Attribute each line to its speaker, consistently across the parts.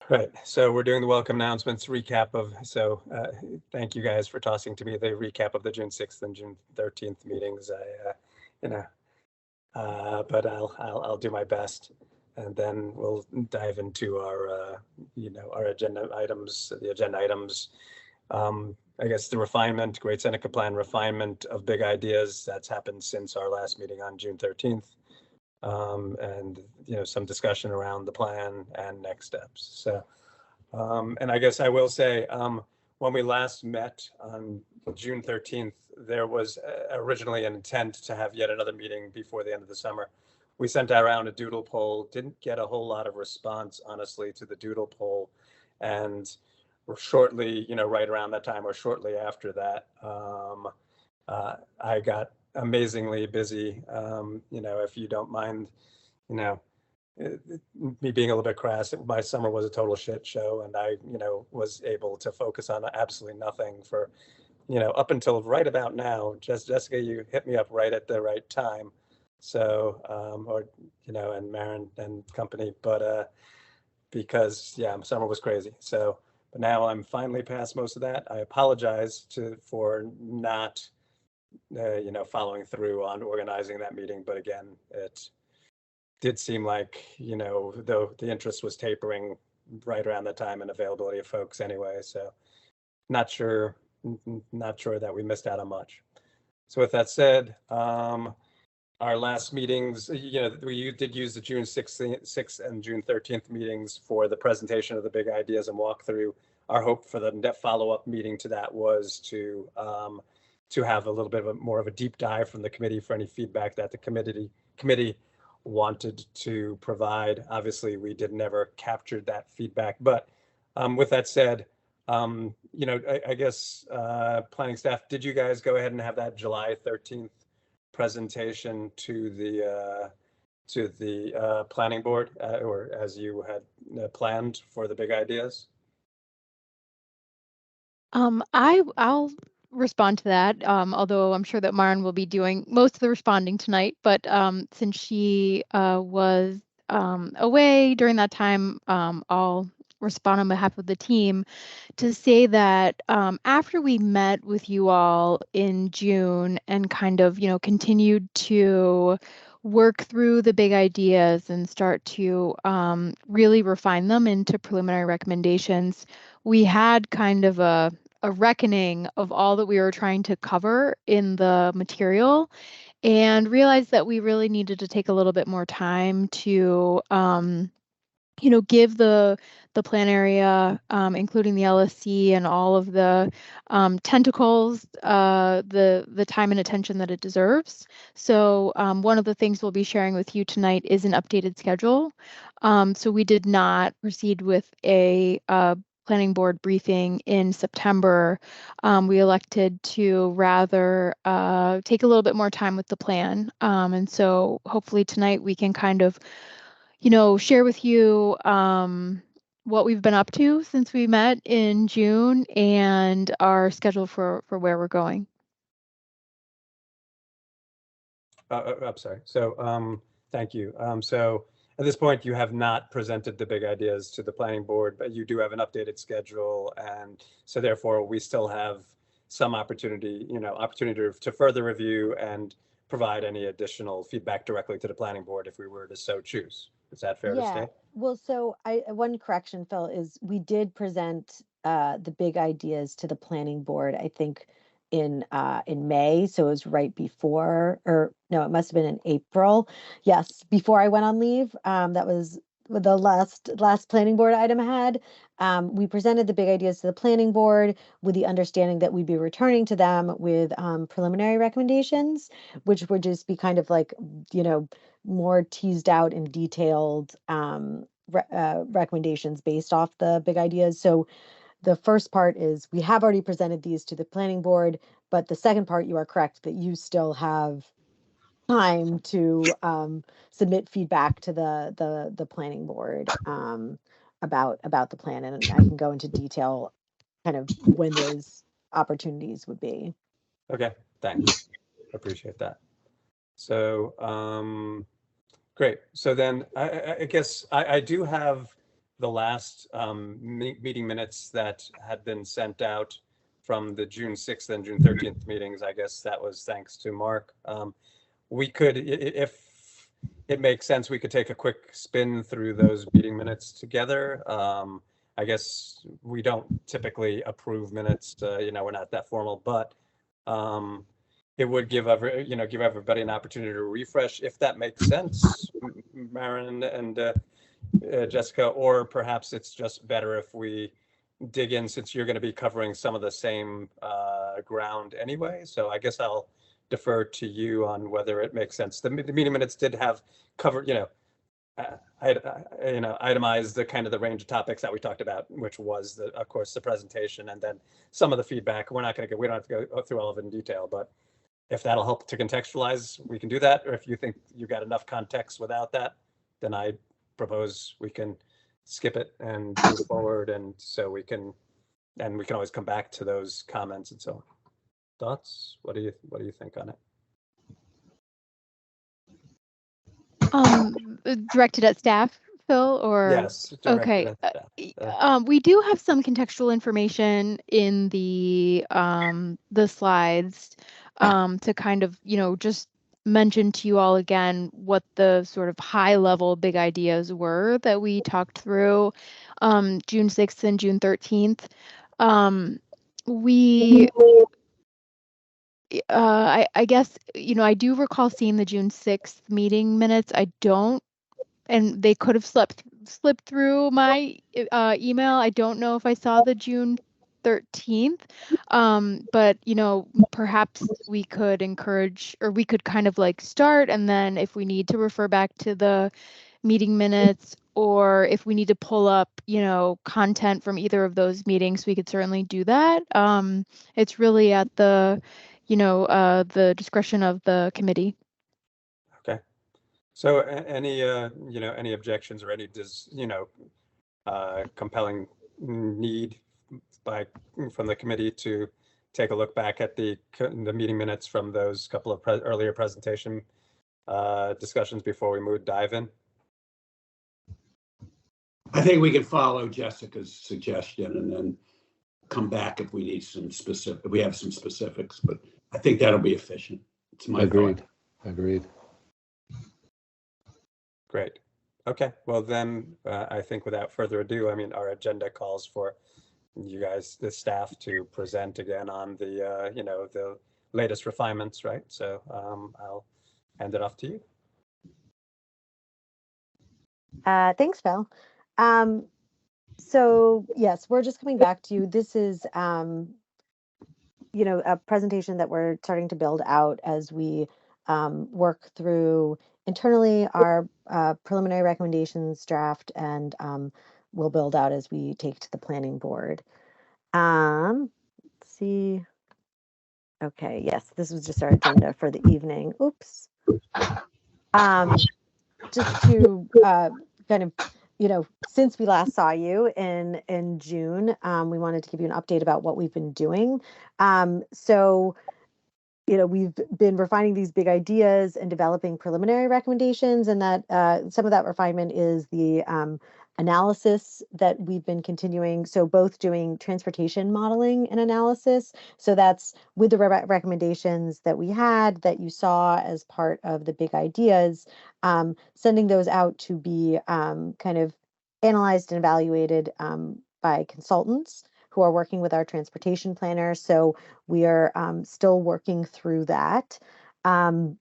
Speaker 1: Right. So we're doing the welcome announcements recap of, thank you guys for tossing to me the recap of the June 6th and June 13th meetings. You know, but I'll do my best, and then we'll dive into our, our agenda items, the agenda items. I guess the refinement, Great Seneca Plan refinement of big ideas that's happened since our last meeting on June 13th. And some discussion around the plan and next steps. So, and I guess I will say, when we last met on June 13th, there was originally an intent to have yet another meeting before the end of the summer. We sent around a doodle poll, didn't get a whole lot of response, honestly, to the doodle poll. And shortly, right around that time or shortly after that, I got amazingly busy. If you don't mind, me being a little bit crass, my summer was a total shit show, and I, was able to focus on absolutely nothing for, up until right about now. Jessica, you hit me up right at the right time. So, and Marin and company, but because summer was crazy. So, but now I'm finally past most of that. I apologize for not following through on organizing that meeting. But again, it did seem like, though the interest was tapering right around the time and availability of folks anyway. So not sure that we missed out on much. So with that said, our last meetings, we did use the June 6th and June 13th meetings for the presentation of the big ideas and walkthrough. Our hope for the follow-up meeting to that was to have a little bit more of a deep dive from the committee for any feedback that the committee wanted to provide. Obviously, we never captured that feedback. But with that said, I guess planning staff, did you guys go ahead and have that July 13th presentation to the planning board, or as you had planned for the big ideas?
Speaker 2: I'll respond to that, although I'm sure that Maren will be doing most of the responding tonight. But since she was away during that time, I'll respond on behalf of the team to say that after we met with you all in June and kind of, continued to work through the big ideas and start to really refine them into preliminary recommendations, we had kind of a reckoning of all that we were trying to cover in the material, and realized that we really needed to take a little bit more time to give the plan area, including the LSC and all of the tentacles, the time and attention that it deserves. So one of the things we'll be sharing with you tonight is an updated schedule. So we did not proceed with a planning board briefing in September. We elected to rather take a little bit more time with the plan. And so hopefully tonight we can kind of share with you what we've been up to since we met in June and our schedule for where we're going.
Speaker 1: I'm sorry. So thank you. So at this point, you have not presented the big ideas to the planning board, but you do have an updated schedule. And so therefore, we still have some opportunity to further review and provide any additional feedback directly to the planning board if we were to so choose. Is that fair to state?
Speaker 3: Well, so one correction, Phil, is we did present the big ideas to the planning board, I think in May. So it was right before, or no, it must have been in April. Yes, before I went on leave. That was the last planning board item I had. We presented the big ideas to the planning board with the understanding that we'd be returning to them with preliminary recommendations, which would just be kind of like, more teased out and detailed recommendations based off the big ideas. So the first part is we have already presented these to the planning board, but the second part, you are correct that you still have time to submit feedback to the planning board about the plan, and I can go into detail kind of when those opportunities would be.
Speaker 1: Okay, thanks. Appreciate that. So great. So then I guess I do have the last meeting minutes that had been sent out from the June 6th and June 13th meetings. I guess that was thanks to Mark. We could, if it makes sense, we could take a quick spin through those meeting minutes together. I guess we don't typically approve minutes, we're not that formal, but it would give everybody an opportunity to refresh if that makes sense, Maren and Jessica, or perhaps it's just better if we dig in, since you're going to be covering some of the same ground anyway. So I guess I'll defer to you on whether it makes sense. The meeting minutes did have covered, itemized the kind of the range of topics that we talked about, which was of course, the presentation and then some of the feedback. We don't have to go through all of it in detail, but if that'll help to contextualize, we can do that. Or if you think you got enough context without that, then I propose we can skip it and move forward. And so we can always come back to those comments and so on. Thoughts? What do you think on
Speaker 2: it? Directed at staff, Phil, or?
Speaker 1: Yes.
Speaker 2: Okay. We do have some contextual information in the slides to kind of, just mention to you all again what the sort of high level big ideas were that we talked through June 6th and June 13th. I guess, I do recall seeing the June 6th meeting minutes. I don't, and they could have slipped through my email. I don't know if I saw the June 13th, but perhaps we could encourage, or we could kind of like start, and then if we need to refer back to the meeting minutes, or if we need to pull up content from either of those meetings, we could certainly do that. It's really at the the discretion of the committee.
Speaker 1: Okay. So any objections or any compelling need from the committee to take a look back at the meeting minutes from those couple of earlier presentation discussions before we dive in?
Speaker 4: I think we can follow Jessica's suggestion and then come back if we need we have some specifics, but I think that'll be efficient. It's my thought.
Speaker 5: Agreed.
Speaker 1: Great. Okay. Well, then I think without further ado, our agenda calls for you guys, the staff, to present again on the, the latest refinements, right? So I'll hand it off to you.
Speaker 3: Thanks, Phil. So yes, we're just coming back to you. This is, a presentation that we're starting to build out as we work through internally our preliminary recommendations draft, and we'll build out as we take to the planning board. Let's see. Okay, yes, this was just our agenda for the evening. Oops. Just to kind of, since we last saw you in June, we wanted to give you an update about what we've been doing. So, we've been refining these big ideas and developing preliminary recommendations, and that some of that refinement is the analysis that we've been continuing. So both doing transportation modeling and analysis. So that's with the recommendations that we had that you saw as part of the big ideas, sending those out to be kind of analyzed and evaluated by consultants who are working with our transportation planner. So we are still working through that. And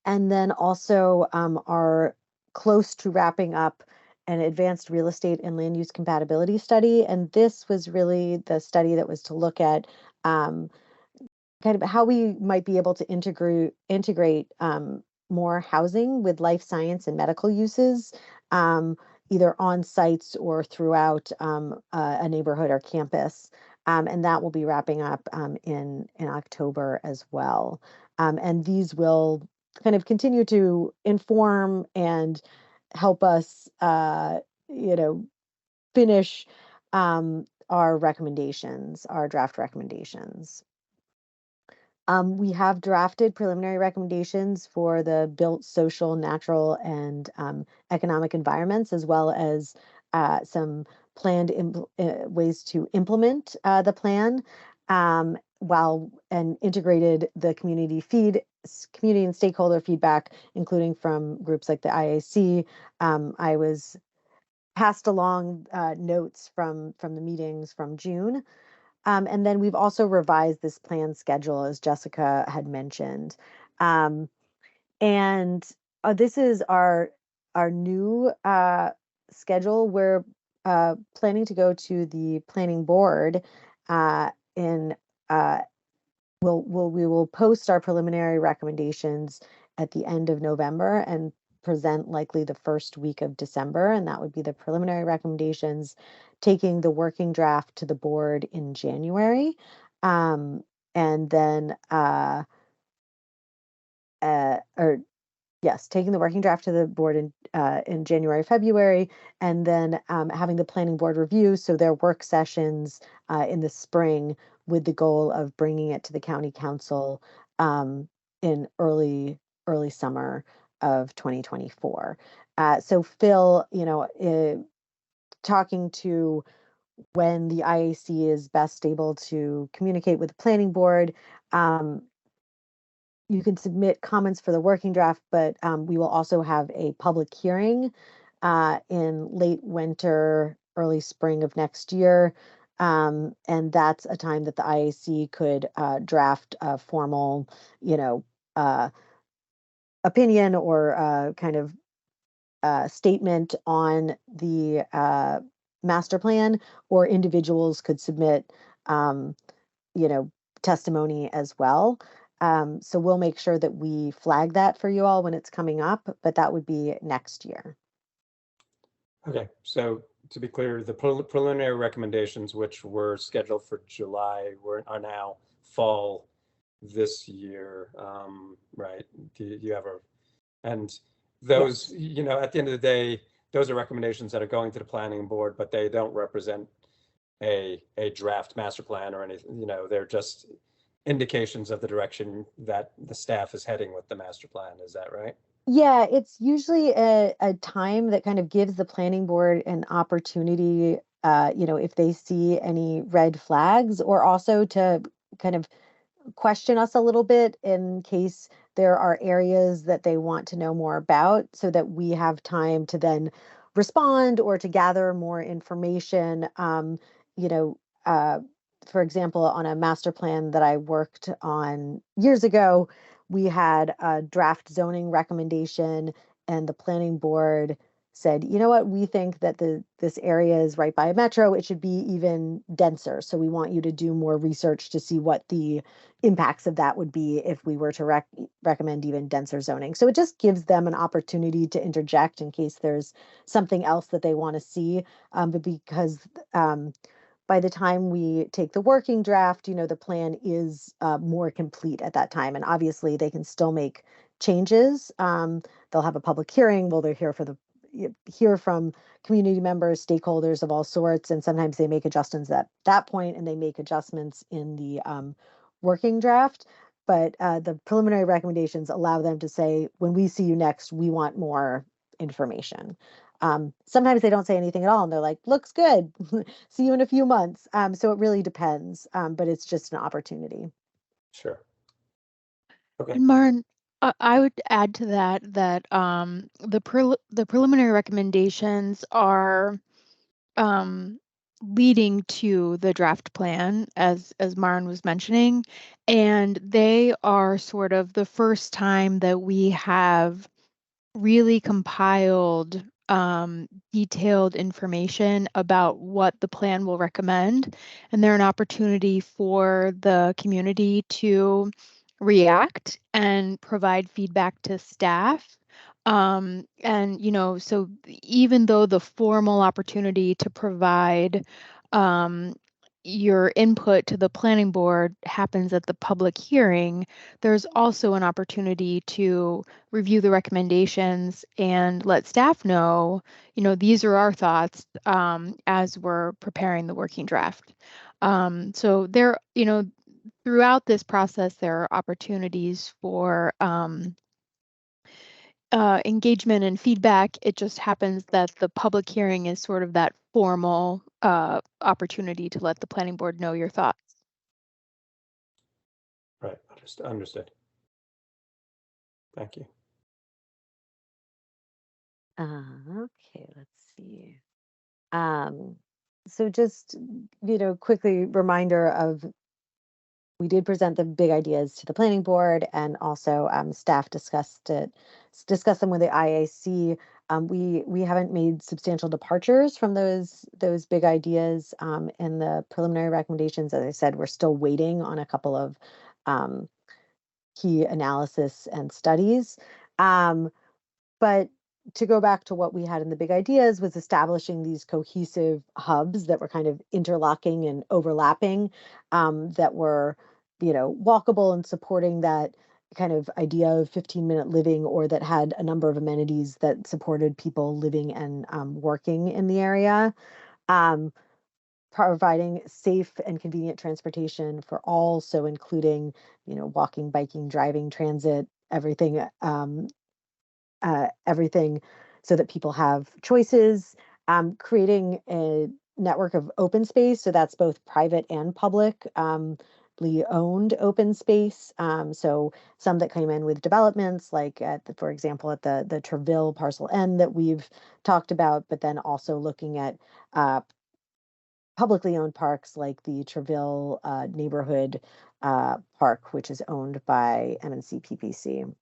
Speaker 3: then also are close to wrapping up an advanced real estate and land use compatibility study. And this was really the study that was to look at kind of how we might be able to integrate more housing with life science and medical uses, either on sites or throughout a neighborhood or campus. And that will be wrapping up in October as well. And these will kind of continue to inform and help us, finish our recommendations, our draft recommendations. We have drafted preliminary recommendations for the built, social, natural, and economic environments, as well as some planned ways to implement the plan, and integrated the community and stakeholder feedback, including from groups like the IAC. I was passed along notes from the meetings from June. And then we've also revised this plan schedule, as Jessica had mentioned. And this is our new schedule. We're planning to go to the planning board in we will post our preliminary recommendations at the end of November and present likely the first week of December, and that would be the preliminary recommendations, taking the working draft to the board in January, and then or yes, taking the working draft to the board in January, February, and then having the planning board review. So their work sessions in the spring, with the goal of bringing it to the county council in early summer of 2024. So Phil, talking to when the IAC is best able to communicate with the planning board. You can submit comments for the working draft, but we will also have a public hearing in late winter, early spring of next year. And that's a time that the IAC could draft a formal, opinion or kind of statement on the master plan, or individuals could submit, um, testimony as well. So we'll make sure that we flag that for you all when it's coming up, but that would be next year.
Speaker 1: Okay, so to be clear, the preliminary recommendations, which were scheduled for July, are now fall this year, right? Do you have and those,
Speaker 3: Yes.
Speaker 1: at the end of the day, those are recommendations that are going to the planning board, but they don't represent a draft master plan or anything. They're just indications of the direction that the staff is heading with the master plan. Is that right?
Speaker 3: Yeah, it's usually a time that kind of gives the planning board an opportunity, if they see any red flags, or also to kind of question us a little bit in case there are areas that they want to know more about, so that we have time to then respond or to gather more information. You know, for example, on a master plan that I worked on years ago, we had a draft zoning recommendation, and the planning board said, you know what, we think that this area is right by a metro. It should be even denser. So we want you to do more research to see what the impacts of that would be if we were to recommend even denser zoning. So it just gives them an opportunity to interject in case there's something else that they want to see. But because by the time we take the working draft, the plan is more complete at that time. And obviously they can still make changes. They'll have a public hearing. Well, they're here hear from community members, stakeholders of all sorts, and sometimes they make adjustments at that point, and they make adjustments in the working draft. But the preliminary recommendations allow them to say, when we see you next, we want more information. Sometimes they don't say anything at all, and they're like, looks good. See you in a few months. So it really depends, but it's just an opportunity.
Speaker 1: Sure. Okay.
Speaker 2: And Maren, I would add to that the preliminary recommendations are leading to the draft plan, as Maren was mentioning, and they are sort of the first time that we have really compiled detailed information about what the plan will recommend, and they're an opportunity for the community to react and provide feedback to staff. And so even though the formal opportunity to provide your input to the planning board happens at the public hearing, there's also an opportunity to review the recommendations and let staff know, these are our thoughts as we're preparing the working draft. So there, throughout this process, there are opportunities for engagement and feedback. It just happens that the public hearing is sort of that formal opportunity to let the planning board know your thoughts.
Speaker 1: Right, understood. Thank you.
Speaker 3: Okay, let's see. So just, quickly reminder of, we did present the big ideas to the planning board, and also staff discussed them with the IAC. We haven't made substantial departures from those big ideas in the preliminary recommendations. As I said, we're still waiting on a couple of key analysis and studies. But to go back to what we had in the big ideas was establishing these cohesive hubs that were kind of interlocking and overlapping, that were, walkable and supporting that kind of idea of 15-minute living, or that had a number of amenities that supported people living and working in the area. Providing safe and convenient transportation for all, so including, walking, biking, driving, transit, everything, everything, so that people have choices. Creating a network of open space, so that's both private and public, owned open space. So some that came in with developments, like for example, at the Treville Parcel N that we've talked about, but then also looking at publicly owned parks like the Treville Neighborhood Park, which is owned by M&C PPC.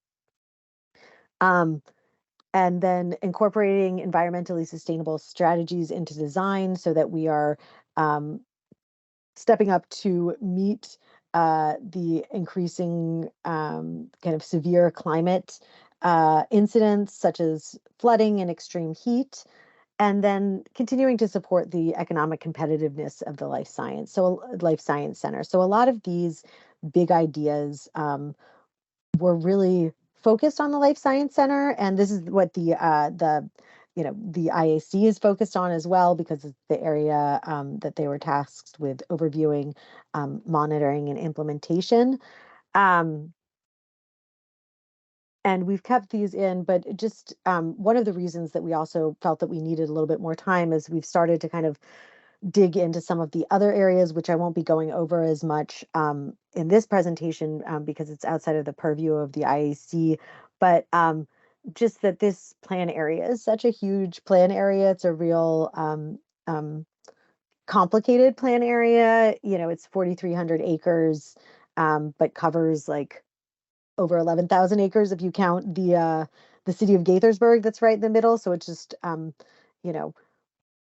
Speaker 3: And then incorporating environmentally sustainable strategies into design, so that we are stepping up to meet the increasing kind of severe climate incidents, such as flooding and extreme heat, and then continuing to support the economic competitiveness of the life science center. So a lot of these big ideas were really focused on the Life Science Center, and this is what the IAC is focused on as well, because it's the area that they were tasked with overviewing, monitoring, and implementation. And we've kept these in, but just one of the reasons that we also felt that we needed a little bit more time is we've started to kind of dig into some of the other areas, which I won't be going over as much in this presentation because it's outside of the purview of the IAC. But just that this plan area is such a huge plan area. It's a real complicated plan area. It's 4,300 acres, but covers like over 11,000 acres if you count the city of Gaithersburg that's right in the middle. So it's just,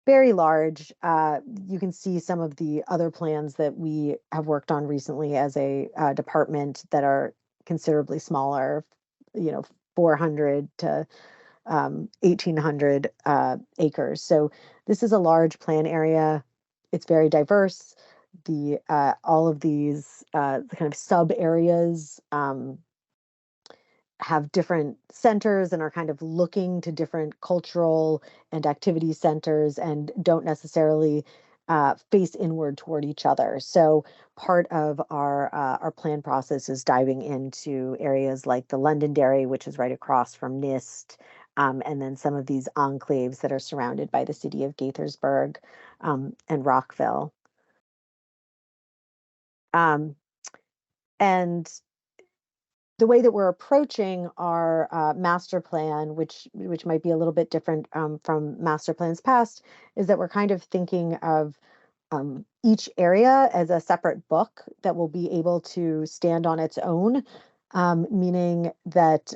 Speaker 3: very large. You can see some of the other plans that we have worked on recently as a department that are considerably smaller, 400 to 1,800 acres. So this is a large plan area. It's very diverse. All of these kind of sub areas have different centers and are kind of looking to different cultural and activity centers, and don't necessarily face inward toward each other. So part of our plan process is diving into areas like the Londonderry, which is right across from NIST, and then some of these enclaves that are surrounded by the city of Gaithersburg and Rockville. And the way that we're approaching our master plan, which might be a little bit different from master plans past, is that we're kind of thinking of each area as a separate book that will be able to stand on its own, meaning that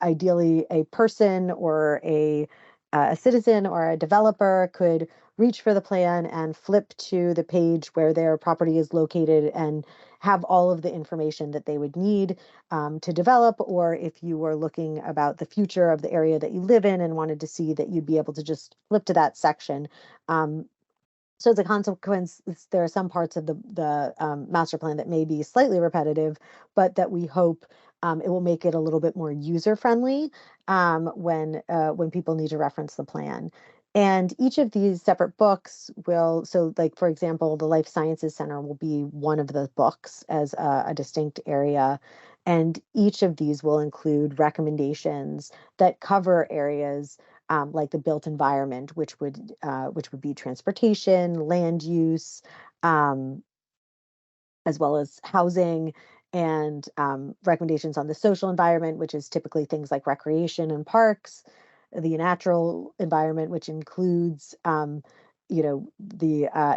Speaker 3: ideally a person or a citizen or a developer could reach for the plan and flip to the page where their property is located and have all of the information that they would need to develop. Or if you were looking about the future of the area that you live in and wanted to see that, you'd be able to just flip to that section. So as a consequence, there are some parts of the master plan that may be slightly repetitive, but that we hope it will make it a little bit more user friendly when people need to reference the plan. And each of these separate books will, so like, for example, the Life Sciences Center will be one of the books as a distinct area. And each of these will include recommendations that cover areas like the built environment, which would be transportation, land use, um, as well as housing, and recommendations on the social environment, which is typically things like recreation and parks, the natural environment, which includes the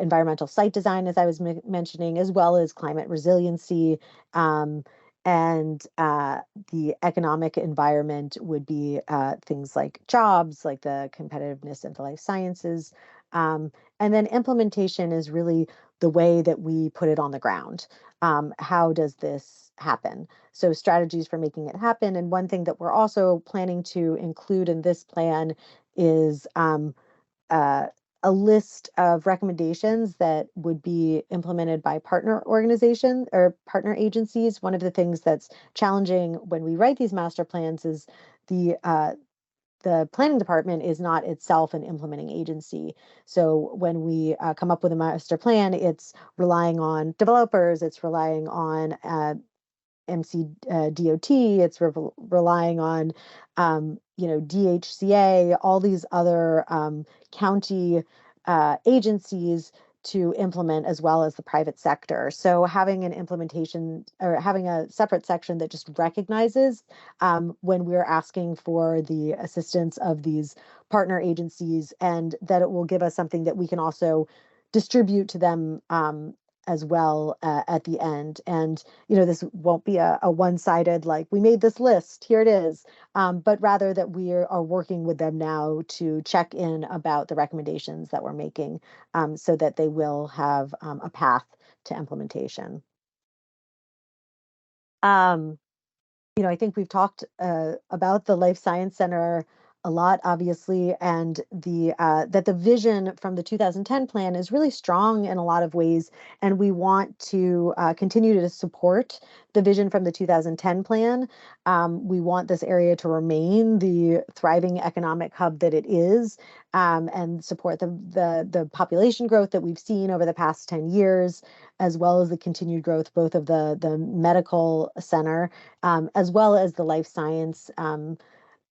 Speaker 3: environmental site design, as I was mentioning, as well as climate resiliency. Um, and the economic environment would be things like jobs, like the competitiveness of the life sciences. And then implementation is really the way that we put it on the ground. How does this happen? So strategies for making it happen. And one thing that we're also planning to include in this plan is uh, a list of recommendations that would be implemented by partner organizations or partner agencies. One of the things that's challenging when we write these master plans is the planning department is not itself an implementing agency. So when we come up with a master plan, it's relying on developers, it's relying on MCDOT, it's relying on, DHCA, all these other county agencies to implement, as well as the private sector. So having an implementation or having a separate section that just recognizes when we're asking for the assistance of these partner agencies, and that it will give us something that we can also distribute to them as well at the end. And this won't be a one-sided, like, we made this list, here it is, but rather that we are working with them now to check in about the recommendations that we're making, so that they will have a path to implementation. I think we've talked about the Life Science Center a lot, obviously, and that the vision from the 2010 plan is really strong in a lot of ways, and we want to continue to support the vision from the 2010 plan. We want this area to remain the thriving economic hub that it is, and support the population growth that we've seen over the past 10 years, as well as the continued growth both of the medical center, as well as the life science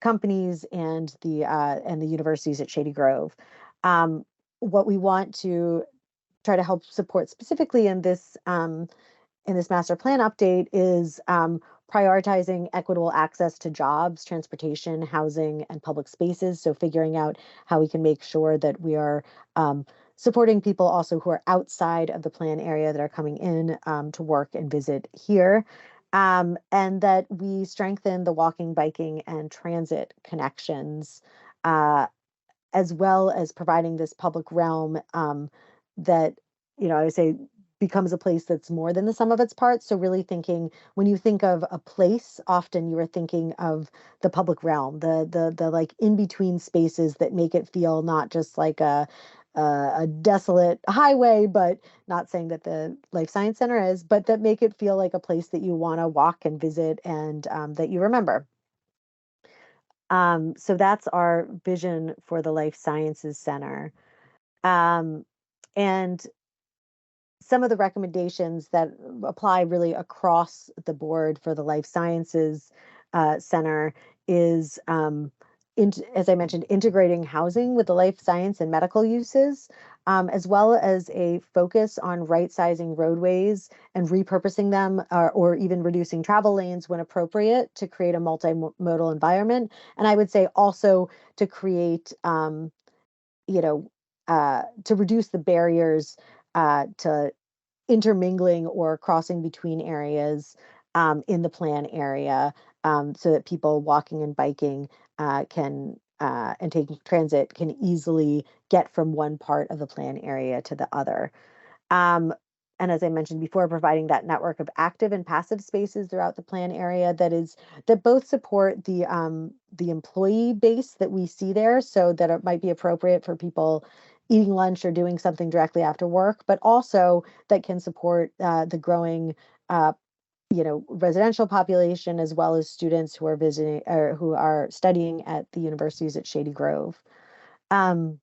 Speaker 3: companies and the universities at Shady Grove. What we want to try to help support specifically in this master plan update is prioritizing equitable access to jobs, transportation, housing, and public spaces. So figuring out how we can make sure that we are supporting people also who are outside of the plan area that are coming in to work and visit here. And that we strengthen the walking, biking, and transit connections, as well as providing this public realm that, I would say, becomes a place that's more than the sum of its parts. So really thinking, when you think of a place, often you are thinking of the public realm, the like in between spaces that make it feel not just like a desolate highway, but not saying that the Life Science Center is, but that make it feel like a place that you want to walk and visit, and that you remember. So that's our vision for the Life Sciences Center. And some of the recommendations that apply really across the board for the Life Sciences Center is, as I mentioned, integrating housing with the life science and medical uses, as well as a focus on right-sizing roadways and repurposing them, or even reducing travel lanes when appropriate, to create a multimodal environment. And I would say also to create, to reduce the barriers to intermingling or crossing between areas in the plan area, so that people walking and biking can and taking transit can easily get from one part of the plan area to the other. Um, and as I mentioned before, providing that network of active and passive spaces throughout the plan area that both support the employee base that we see there, so that it might be appropriate for people eating lunch or doing something directly after work, but also that can support the growing residential population, as well as students who are visiting or who are studying at the universities at Shady Grove. Um,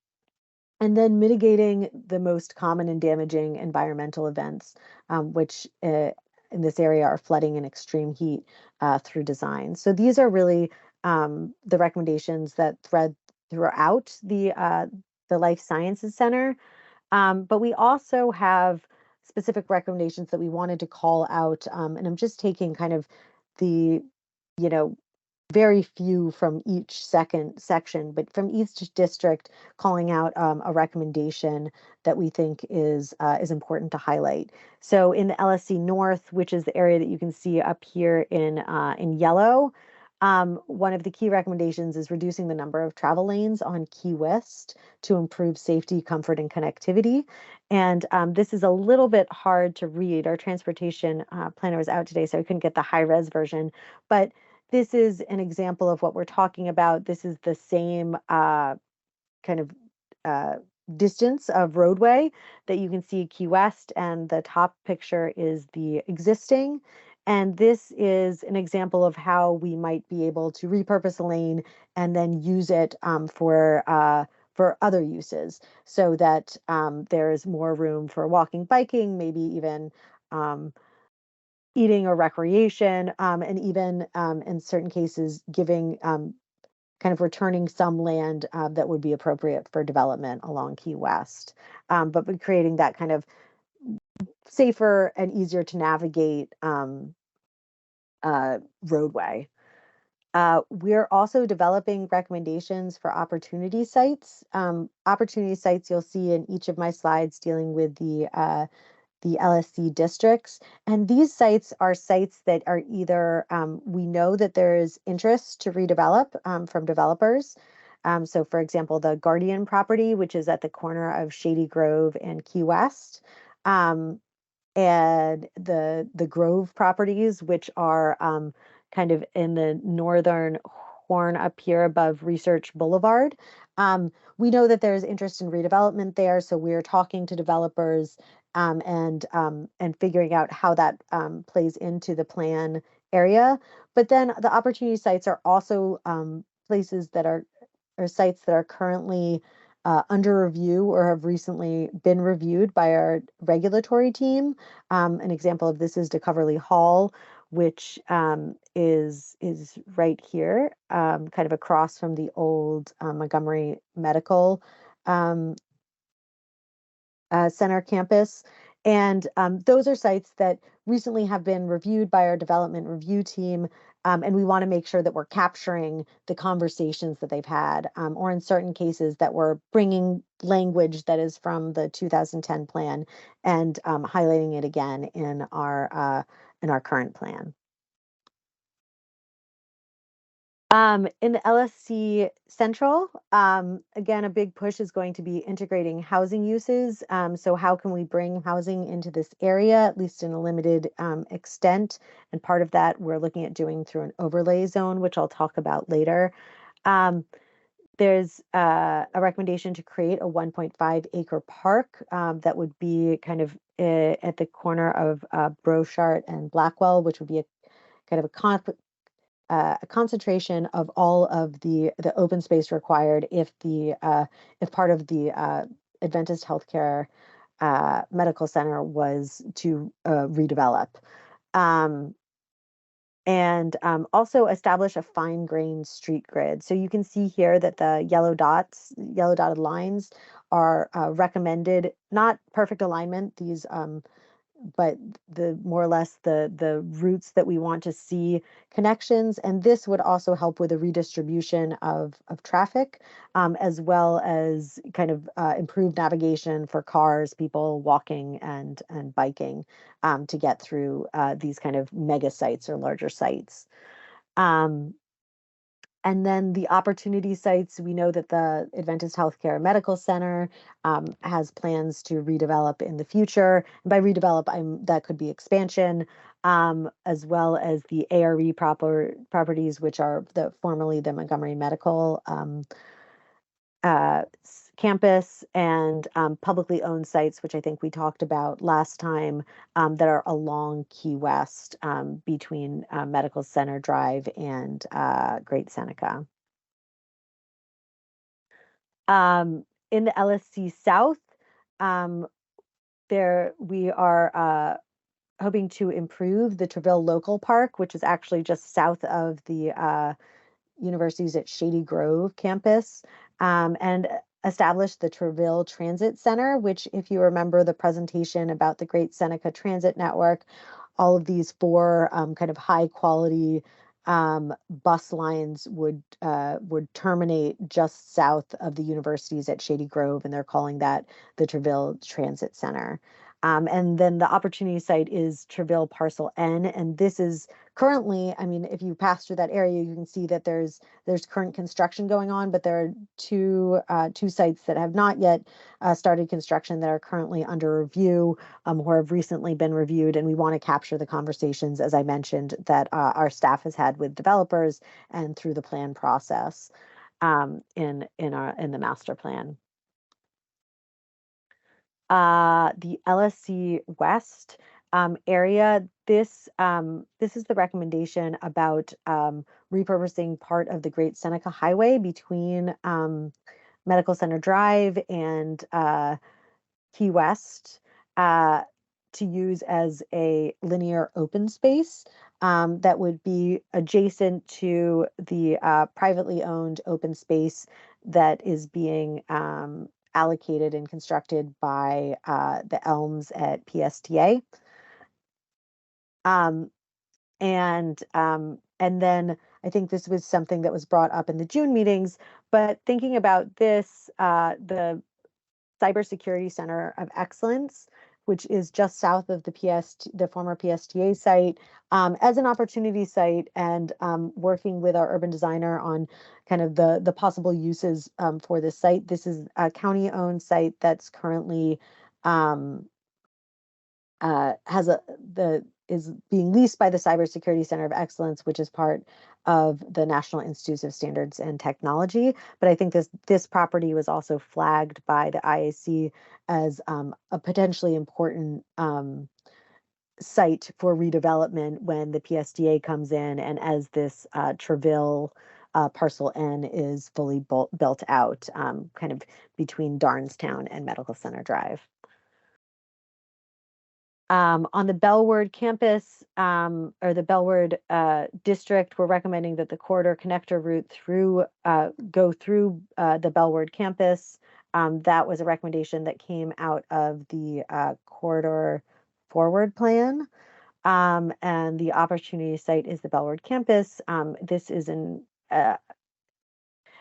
Speaker 3: and then mitigating the most common and damaging environmental events, which in this area are flooding and extreme heat through design. So these are really the recommendations that thread throughout the Life Sciences Center. But we also have specific recommendations that we wanted to call out, and I'm just taking kind of the, you know, very few from each section, but from each district, calling out a recommendation that we think is important to highlight. So in the LSC North, which is the area that you can see up here in yellow, one of the key recommendations is reducing the number of travel lanes on Key West to improve safety, comfort, and connectivity. And this is a little bit hard to read. Our transportation planner was out today, so I couldn't get the high res version, but this is an example of what we're talking about. This is the same kind of distance of roadway that you can see Key West, and the top picture is the existing. And this is an example of how we might be able to repurpose a lane and then use it for other uses, so that there's more room for walking, biking, maybe even eating or recreation, and even in certain cases, giving kind of returning some land that would be appropriate for development along Key West, but creating that kind of safer and easier to navigate roadway. We're also developing recommendations for opportunity sites. Opportunity sites you'll see in each of my slides dealing with the LSC districts. And these sites are sites that are either, we know that there is interest to redevelop from developers. So for example, the Guardian property, which is at the corner of Shady Grove and Key West, and the Grove properties, which are kind of in the northern horn up here above Research Boulevard. We know that there's interest in redevelopment there, so we're talking to developers and figuring out how that plays into the plan area. But then the opportunity sites are also places that are or sites that are currently under review or have recently been reviewed by our regulatory team. An example of this is DeCoverly Hall, which is right here, kind of across from the old Montgomery Medical Center campus. And those are sites that recently have been reviewed by our development review team. And we want to make sure that we're capturing the conversations that they've had, or in certain cases that we're bringing language that is from the 2010 plan and highlighting it again in our current plan. In the LSC Central, again, a big push is going to be integrating housing uses. So how can we bring housing into this area, at least in a limited extent? And part of that we're looking at doing through an overlay zone, which I'll talk about later. There's a recommendation to create a 1.5 acre park that would be kind of at the corner of Brochart and Blackwell, which would be a kind of a concentration of all of the open space required if part of the Adventist Healthcare Medical Center was to redevelop. And also establish a fine-grained street grid. So you can see here that the yellow dotted lines are recommended, not perfect alignment. These but the more or less the routes that we want to see connections. And this would also help with the redistribution of traffic, as well as kind of improved navigation for cars, people walking and biking to get through these kind of mega sites or larger sites. And then the opportunity sites, we know that the Adventist Healthcare Medical Center has plans to redevelop in the future. And by redevelop, that could be expansion, as well as the ARE properties, which are formerly the Montgomery Medical campus, and publicly owned sites, which I think we talked about last time, that are along Key West between Medical Center Drive and Great Seneca. In the LSC South, there we are hoping to improve the Treville Local Park, which is actually just south of the university's at Shady Grove campus, and establish the Treville Transit Center, which, if you remember the presentation about the Great Seneca Transit Network, all of these four kind of high quality bus lines would terminate just south of the universities at Shady Grove, and they're calling that the Treville Transit Center. And then the opportunity site is Treville Parcel N, and this is currently, I mean, if you pass through that area, you can see that there's current construction going on, but there are two sites that have not yet started construction that are currently under review, or have recently been reviewed, and we want to capture the conversations, as I mentioned, that our staff has had with developers and through the plan process in the master plan. The LSC West area, this is the recommendation about repurposing part of the Great Seneca Highway between Medical Center Drive and Key West to use as a linear open space that would be adjacent to the privately owned open space that is being allocated and constructed by the Elms at PSTA. And then I think this was something that was brought up in the June meetings, but thinking about this, the Cybersecurity Center of Excellence, which is just south of the former PSTA site, as an opportunity site, and working with our urban designer on kind of the possible uses for this site. This is a county-owned site that's currently is being leased by the Cybersecurity Center of Excellence, which is part of the National Institutes of Standards and Technology. But I think this property was also flagged by the IAC as a potentially important site for redevelopment when the PSDA comes in, and as this Treville Parcel N is fully built out, kind of between Darnestown and Medical Center Drive. On the Bellward campus, or the Bellward district, we're recommending that the corridor connector route go through the Bellward campus. That was a recommendation that came out of the corridor forward plan. And the opportunity site is the Bellward campus. This is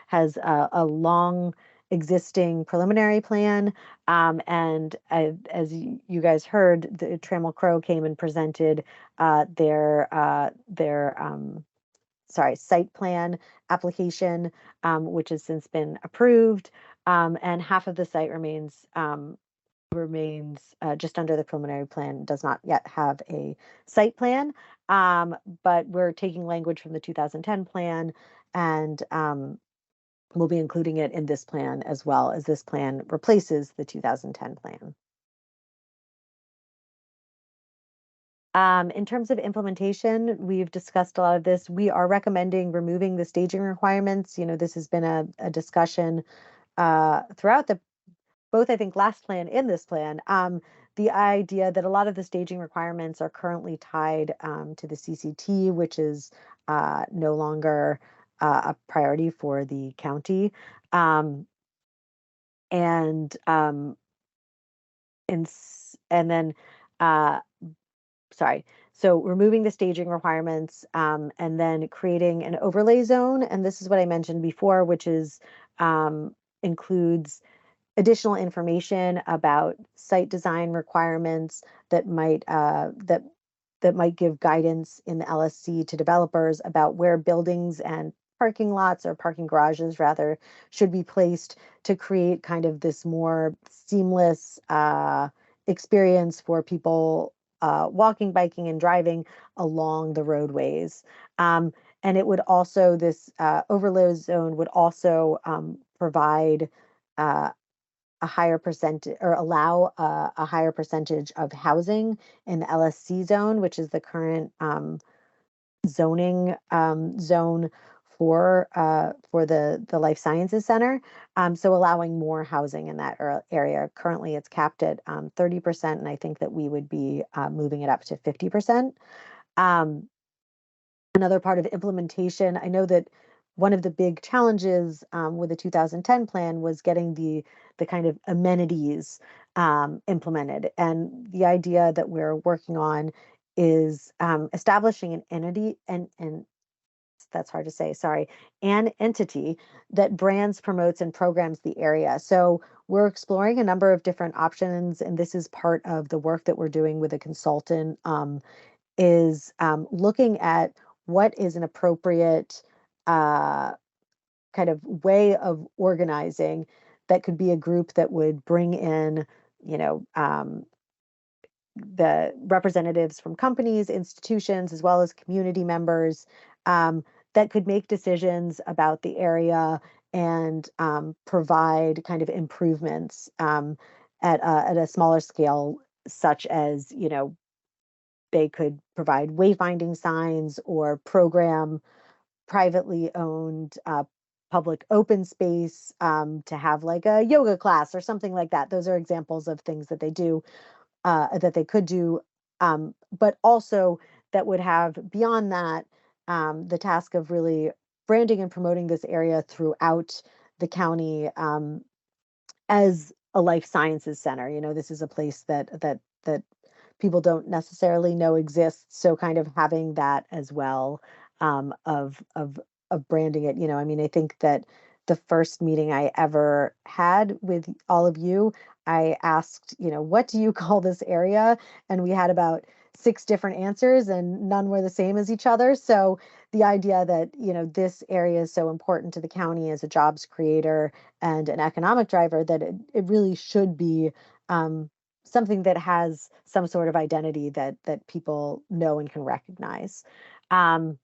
Speaker 3: has a long existing preliminary plan. And as you guys heard, the Trammell Crow came and presented their site plan application, which has since been approved. And half of the site remains just under the preliminary plan, does not yet have a site plan. But we're taking language from the 2010 plan, and we'll be including it in this plan, as well as this plan replaces the 2010 plan. In terms of implementation, we've discussed a lot of this. We are recommending removing the staging requirements. You know, this has been a discussion throughout both, I think, last plan and this plan. The idea that a lot of the staging requirements are currently tied to the CCT, which is no longer a priority for the county. And then, so removing the staging requirements, and then creating an overlay zone. And this is what I mentioned before, which is includes additional information about site design requirements that might give guidance in the LSC to developers about where buildings and parking lots, or parking garages rather, should be placed to create kind of this more seamless experience for people walking, biking, and driving along the roadways. And it would also, this overlay zone would also provide a higher percentage, or allow a higher percentage of housing in the LSC zone, which is the current zoning zone for the Life Sciences Center. So allowing more housing in that area. Currently, it's capped at 30%, and I think that we would be moving it up to 50%. Another part of implementation, I know that one of the big challenges with the 2010 plan was getting the kind of amenities implemented. And the idea that we're working on is establishing an entity, and that's hard to say, sorry, an entity that brands, promotes, and programs the area. So we're exploring a number of different options, and this is part of the work that we're doing with a consultant, is looking at what is an appropriate kind of way of organizing that could be a group that would bring in, you know, the representatives from companies, institutions, as well as community members, that could make decisions about the area and provide kind of improvements at a smaller scale, such as, you know, they could provide wayfinding signs or program privately owned public open space to have like a yoga class or something like that. Those are examples of things that they do, that they could do, but also that would have beyond that the task of really branding and promoting this area throughout the county as a life sciences center. You know, this is a place that people don't necessarily know exists. So kind of having that as well, of branding it. You know, I mean, I think that the first meeting I ever had with all of you, I asked, you know, what do you call this area? And we had about 6 different answers, and none were the same as each other. So the idea that, you know, this area is so important to the county as a jobs creator and an economic driver, that it really should be something that has some sort of identity that people know and can recognize. Um,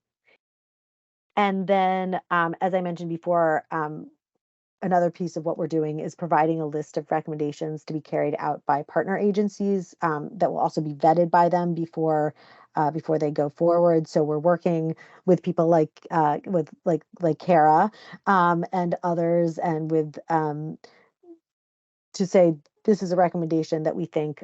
Speaker 3: and then, as I mentioned before, another piece of what we're doing is providing a list of recommendations to be carried out by partner agencies, that will also be vetted by them before they go forward. So we're working with people like Kara and others, and with to say this is a recommendation that we think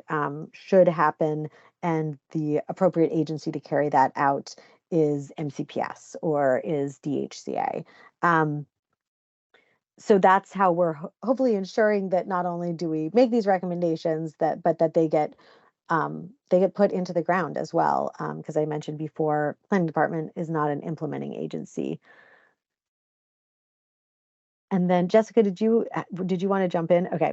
Speaker 3: should happen, and the appropriate agency to carry that out is MCPS or is DHCA. So that's how we're hopefully ensuring that not only do we make these recommendations, but that they get put into the ground as well. Because I mentioned before, planning department is not an implementing agency. And then Jessica, did you want to jump in? Okay.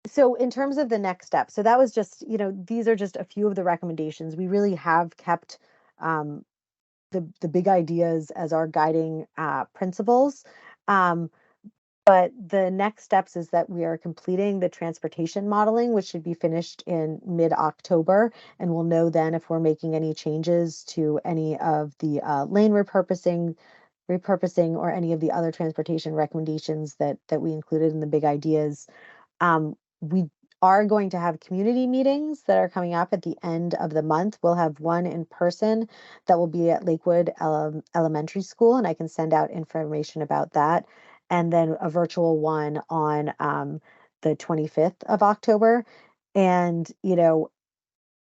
Speaker 3: So in terms of the next step, so that was just, you know, these are just a few of the recommendations. We really have kept the big ideas as our guiding principles. But the next steps is that we are completing the transportation modeling, which should be finished in mid-October, and we'll know then if we're making any changes to any of the lane repurposing, or any of the other transportation recommendations that we included in the big ideas. We are going to have community meetings that are coming up at the end of the month. We'll have one in person that will be at Lakewood Elementary School, and I can send out information about that. And then a virtual one on the 25th of October. And, you know,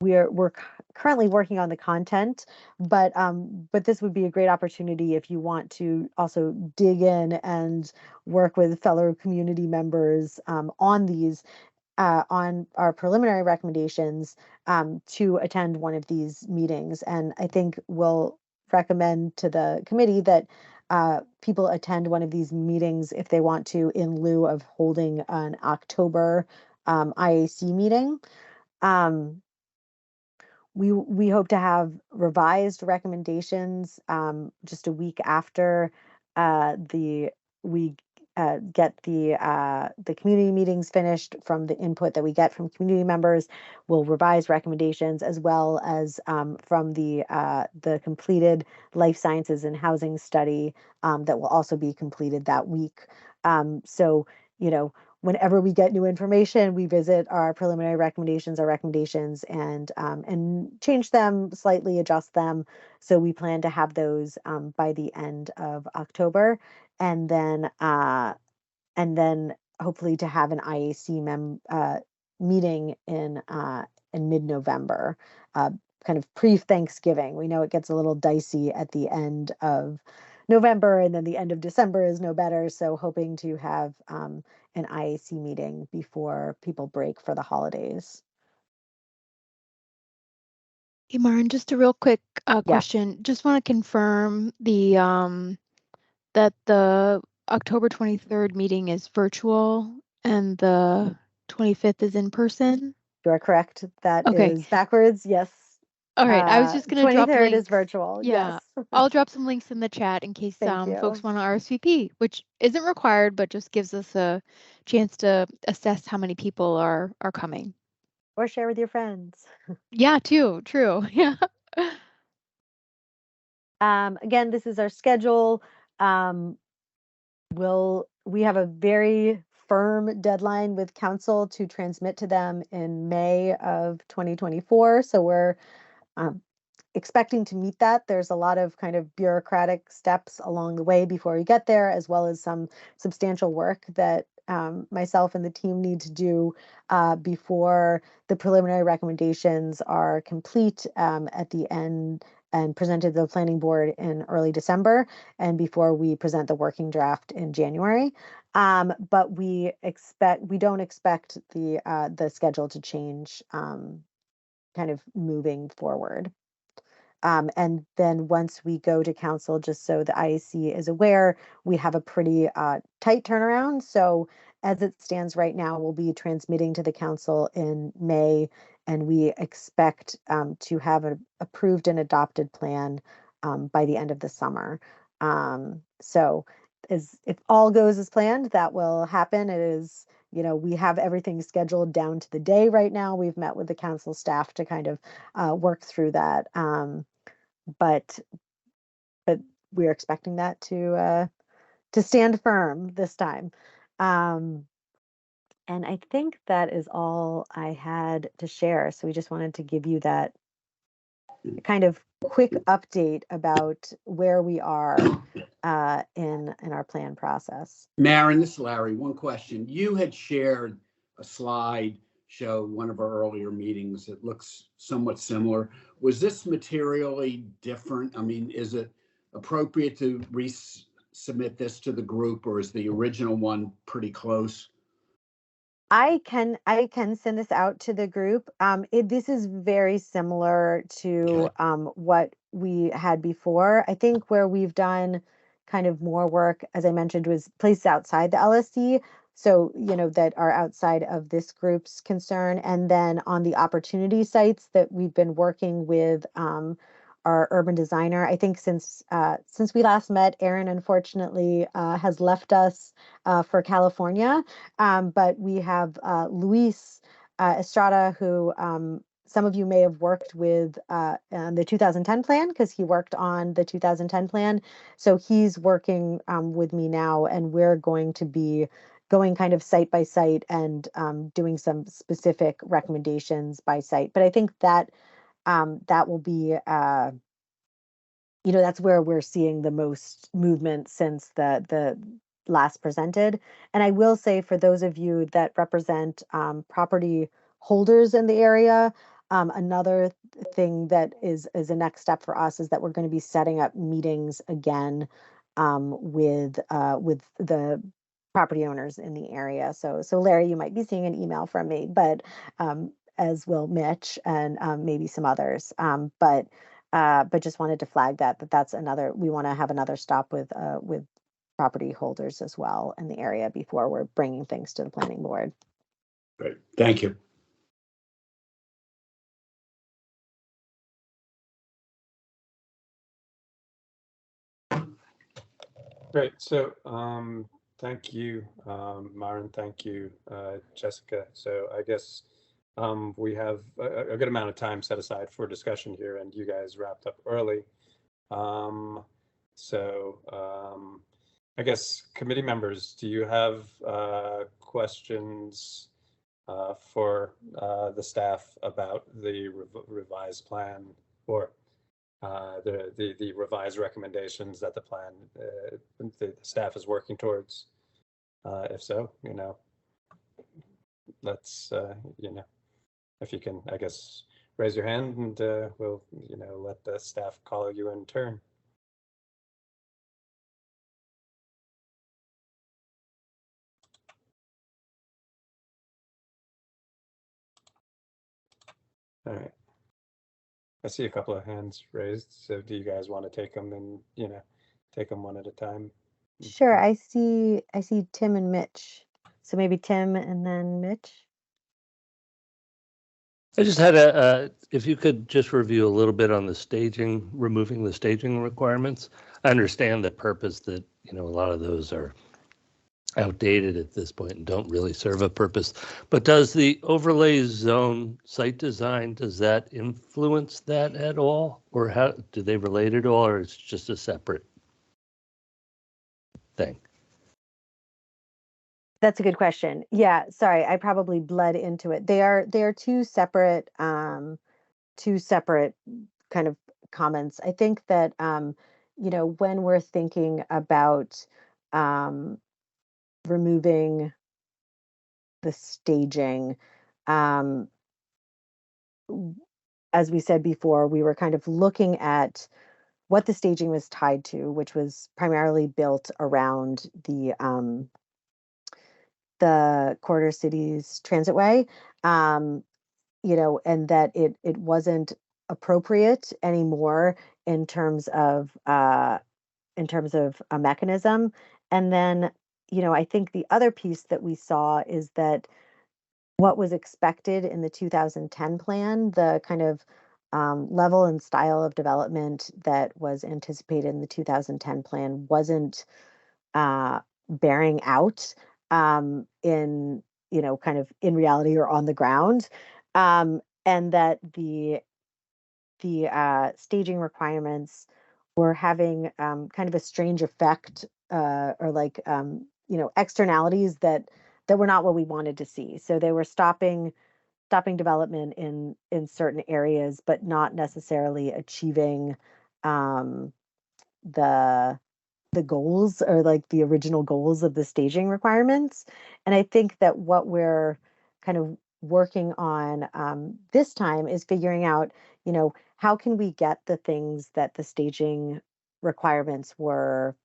Speaker 3: we're currently working on the content, but this would be a great opportunity if you want to also dig in and work with fellow community members on these, on our preliminary recommendations, to attend one of these meetings. And I think we'll recommend to the committee that people attend one of these meetings if they want to, in lieu of holding an October IAC meeting. We hope to have revised recommendations just a week after we get the community meetings finished. From the input that we get from community members, we'll revise recommendations, as well as from the completed life sciences and housing study that will also be completed that week. So, whenever we get new information, we visit our preliminary recommendations, and change them slightly, adjust them. So we plan to have those by the end of October, and then hopefully to have an IAC meeting in mid-November, kind of pre-Thanksgiving. We know it gets a little dicey at the end of November, and then the end of December is no better. So hoping to have an IAC meeting before people break for the holidays.
Speaker 2: Hey, Maren, just a real quick
Speaker 3: Yeah.
Speaker 2: question. Just want to confirm that the October 23rd meeting is virtual and the 25th is in person.
Speaker 3: You are correct. That
Speaker 2: Okay.
Speaker 3: is backwards. Yes.
Speaker 2: All right. I was just going to drop
Speaker 3: 23rd
Speaker 2: links.
Speaker 3: is virtual.
Speaker 2: Yeah.
Speaker 3: Yes.
Speaker 2: I'll drop some links in the chat in case
Speaker 3: Thank you.
Speaker 2: folks want to RSVP, which isn't required, but just gives us a chance to assess how many people are coming.
Speaker 3: Or share with your friends.
Speaker 2: Yeah, too. True. Yeah.
Speaker 3: Again, this is our schedule. We have a very firm deadline with council to transmit to them in May of 2024. So we're expecting to meet that. There's a lot of kind of bureaucratic steps along the way before we get there, as well as some substantial work that myself and the team need to do before the preliminary recommendations are complete at the end and presented to the planning board in early December, and before we present the working draft in January. But we don't expect the schedule to change kind of moving forward. And then once we go to council, just so the IAC is aware, we have a pretty tight turnaround. So as it stands right now, we'll be transmitting to the council in May, and we expect to have an approved and adopted plan by the end of the summer. So if all goes as planned, that will happen. It is, we have everything scheduled down to the day right now. We've met with the council staff to kind of work through that. But we're expecting that to stand firm this time. And I think that is all I had to share. So we just wanted to give you that kind of quick update about where we are in our plan process.
Speaker 4: Maren, this is Larry. One question. You had shared a slide show one of our earlier meetings that looks somewhat similar. Was this materially different? I mean, is it appropriate to resubmit this to the group, or is the original one pretty close?
Speaker 3: I can send this out to the group. This is very similar to what we had before. I think where we've done kind of more work, as I mentioned, was places outside the LSC. So, that are outside of this group's concern. And then on the opportunity sites that we've been working with our urban designer. I think since we last met, Erin unfortunately has left us for California. But we have Luis Estrada, who some of you may have worked with on the 2010 plan, because he worked on the 2010 plan. So he's working with me now, and we're going to be going kind of site by site and doing some specific recommendations by site. But I think that that will be that's where we're seeing the most movement since the last presented. And I will say, for those of you that represent property holders in the area, another thing that is a next step for us is that we're going to be setting up meetings again with the property owners in the area. So Larry, you might be seeing an email from me, but as will Mitch and maybe some others. But just wanted to flag that's another. We want to have another stop with property holders as well in the area before we're bringing things to the planning board.
Speaker 4: Great, thank you.
Speaker 1: Great. So thank you, Maren. Thank you, Jessica. So I guess we have a good amount of time set aside for discussion here, and you guys wrapped up early. So I guess committee members, do you have questions for the staff about the revised plan, or the revised recommendations that the plan, the staff is working towards? If so, let's, if you can, I guess, raise your hand, and we'll, let the staff call you in turn. All right. I see a couple of hands raised. So do you guys want to take them and, take them one at a time?
Speaker 3: Sure, I see Tim and Mitch. So maybe Tim and then Mitch.
Speaker 5: I just had if you could just review a little bit on the staging, removing the staging requirements. I understand the purpose that, a lot of those are outdated at this point and don't really serve a purpose. But does the overlay zone site design, does that influence that at all? Or how do they relate at all, or it's just a separate thing?
Speaker 3: That's a good question. Yeah, sorry, I probably bled into it. They are two separate kind of comments. I think that when we're thinking about removing the staging, as we said before, we were kind of looking at what the staging was tied to, which was primarily built around the Corridor Cities Transitway, and that it wasn't appropriate anymore in terms of a mechanism. And then, I think the other piece that we saw is that what was expected in the 2010 plan, the kind of level and style of development that was anticipated in the 2010 plan wasn't bearing out in kind of in reality or on the ground, and that the staging requirements were having kind of a strange effect, or like externalities that were not what we wanted to see. So they were stopping development in certain areas, but not necessarily achieving the goals, or like the original goals of the staging requirements. And I think that what we're kind of working on this time is figuring out, how can we get the things that the staging requirements were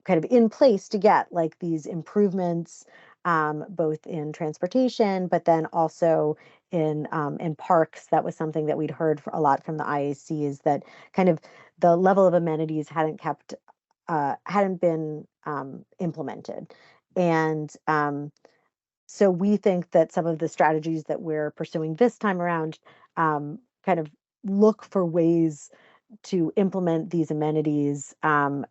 Speaker 3: kind of in place to get, like these improvements, both in transportation, but then also in parks. That was something that we'd heard a lot from the IAC, is that kind of the level of amenities hadn't been implemented. And so we think that some of the strategies that we're pursuing this time around kind of look for ways to implement these amenities, and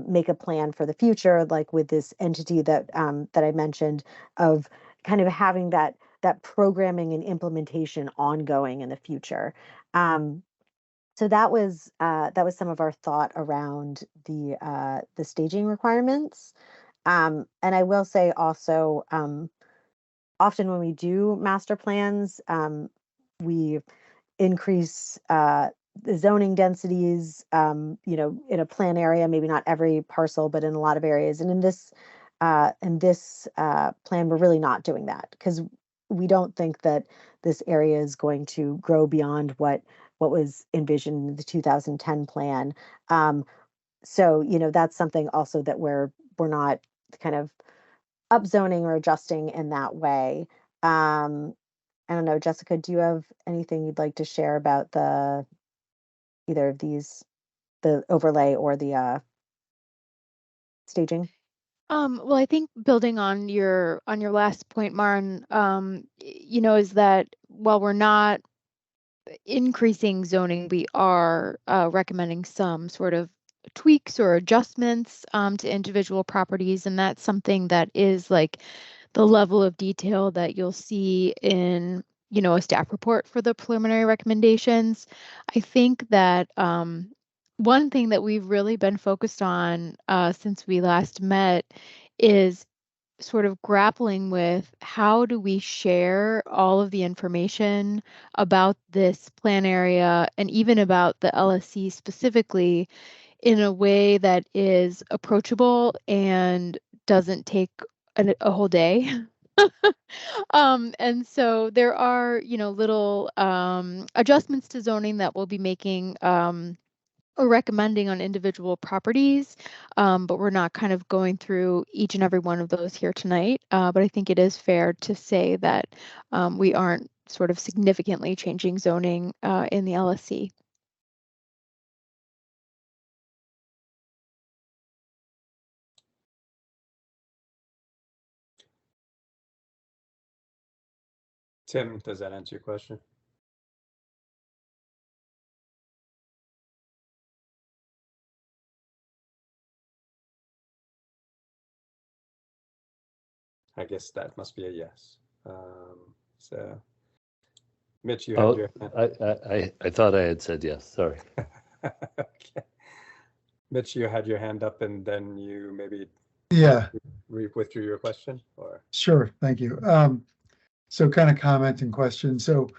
Speaker 3: make a plan for the future, like with this entity that I mentioned, of kind of having that programming and implementation ongoing in the future. So that was some of our thought around the staging requirements. And I will say also, often when we do master plans, we increase the zoning densities, in a plan area, maybe not every parcel, but in a lot of areas. And in this plan, we're really not doing that, because we don't think that this area is going to grow beyond what was envisioned in the 2010 plan. So, that's something also that we're not kind of upzoning or adjusting in that way. I don't know, Jessica, do you have anything you'd like to share about either of these, the overlay or the staging?
Speaker 2: Well, I think building on your last point, Maren, is that while we're not increasing zoning, we are recommending some sort of tweaks or adjustments to individual properties, and that's something that is like the level of detail that you'll see in a staff report for the preliminary recommendations. I think that one thing that we've really been focused on since we last met is sort of grappling with how do we share all of the information about this plan area and even about the LSC specifically in a way that is approachable and doesn't take a whole day. And so there are, little adjustments to zoning that we'll be making or recommending on individual properties, but we're not kind of going through each and every one of those here tonight. But I think it is fair to say that we aren't sort of significantly changing zoning in the LSC.
Speaker 1: Tim, does that answer your question? I guess that must be a yes. So, Mitch, you had your hand.
Speaker 5: I thought I had said yes, sorry.
Speaker 1: Okay. Mitch, you had your hand up and then you maybe
Speaker 6: Yeah,
Speaker 1: withdrew your question, or?
Speaker 6: sure. Thank you. So kind of comment and question. So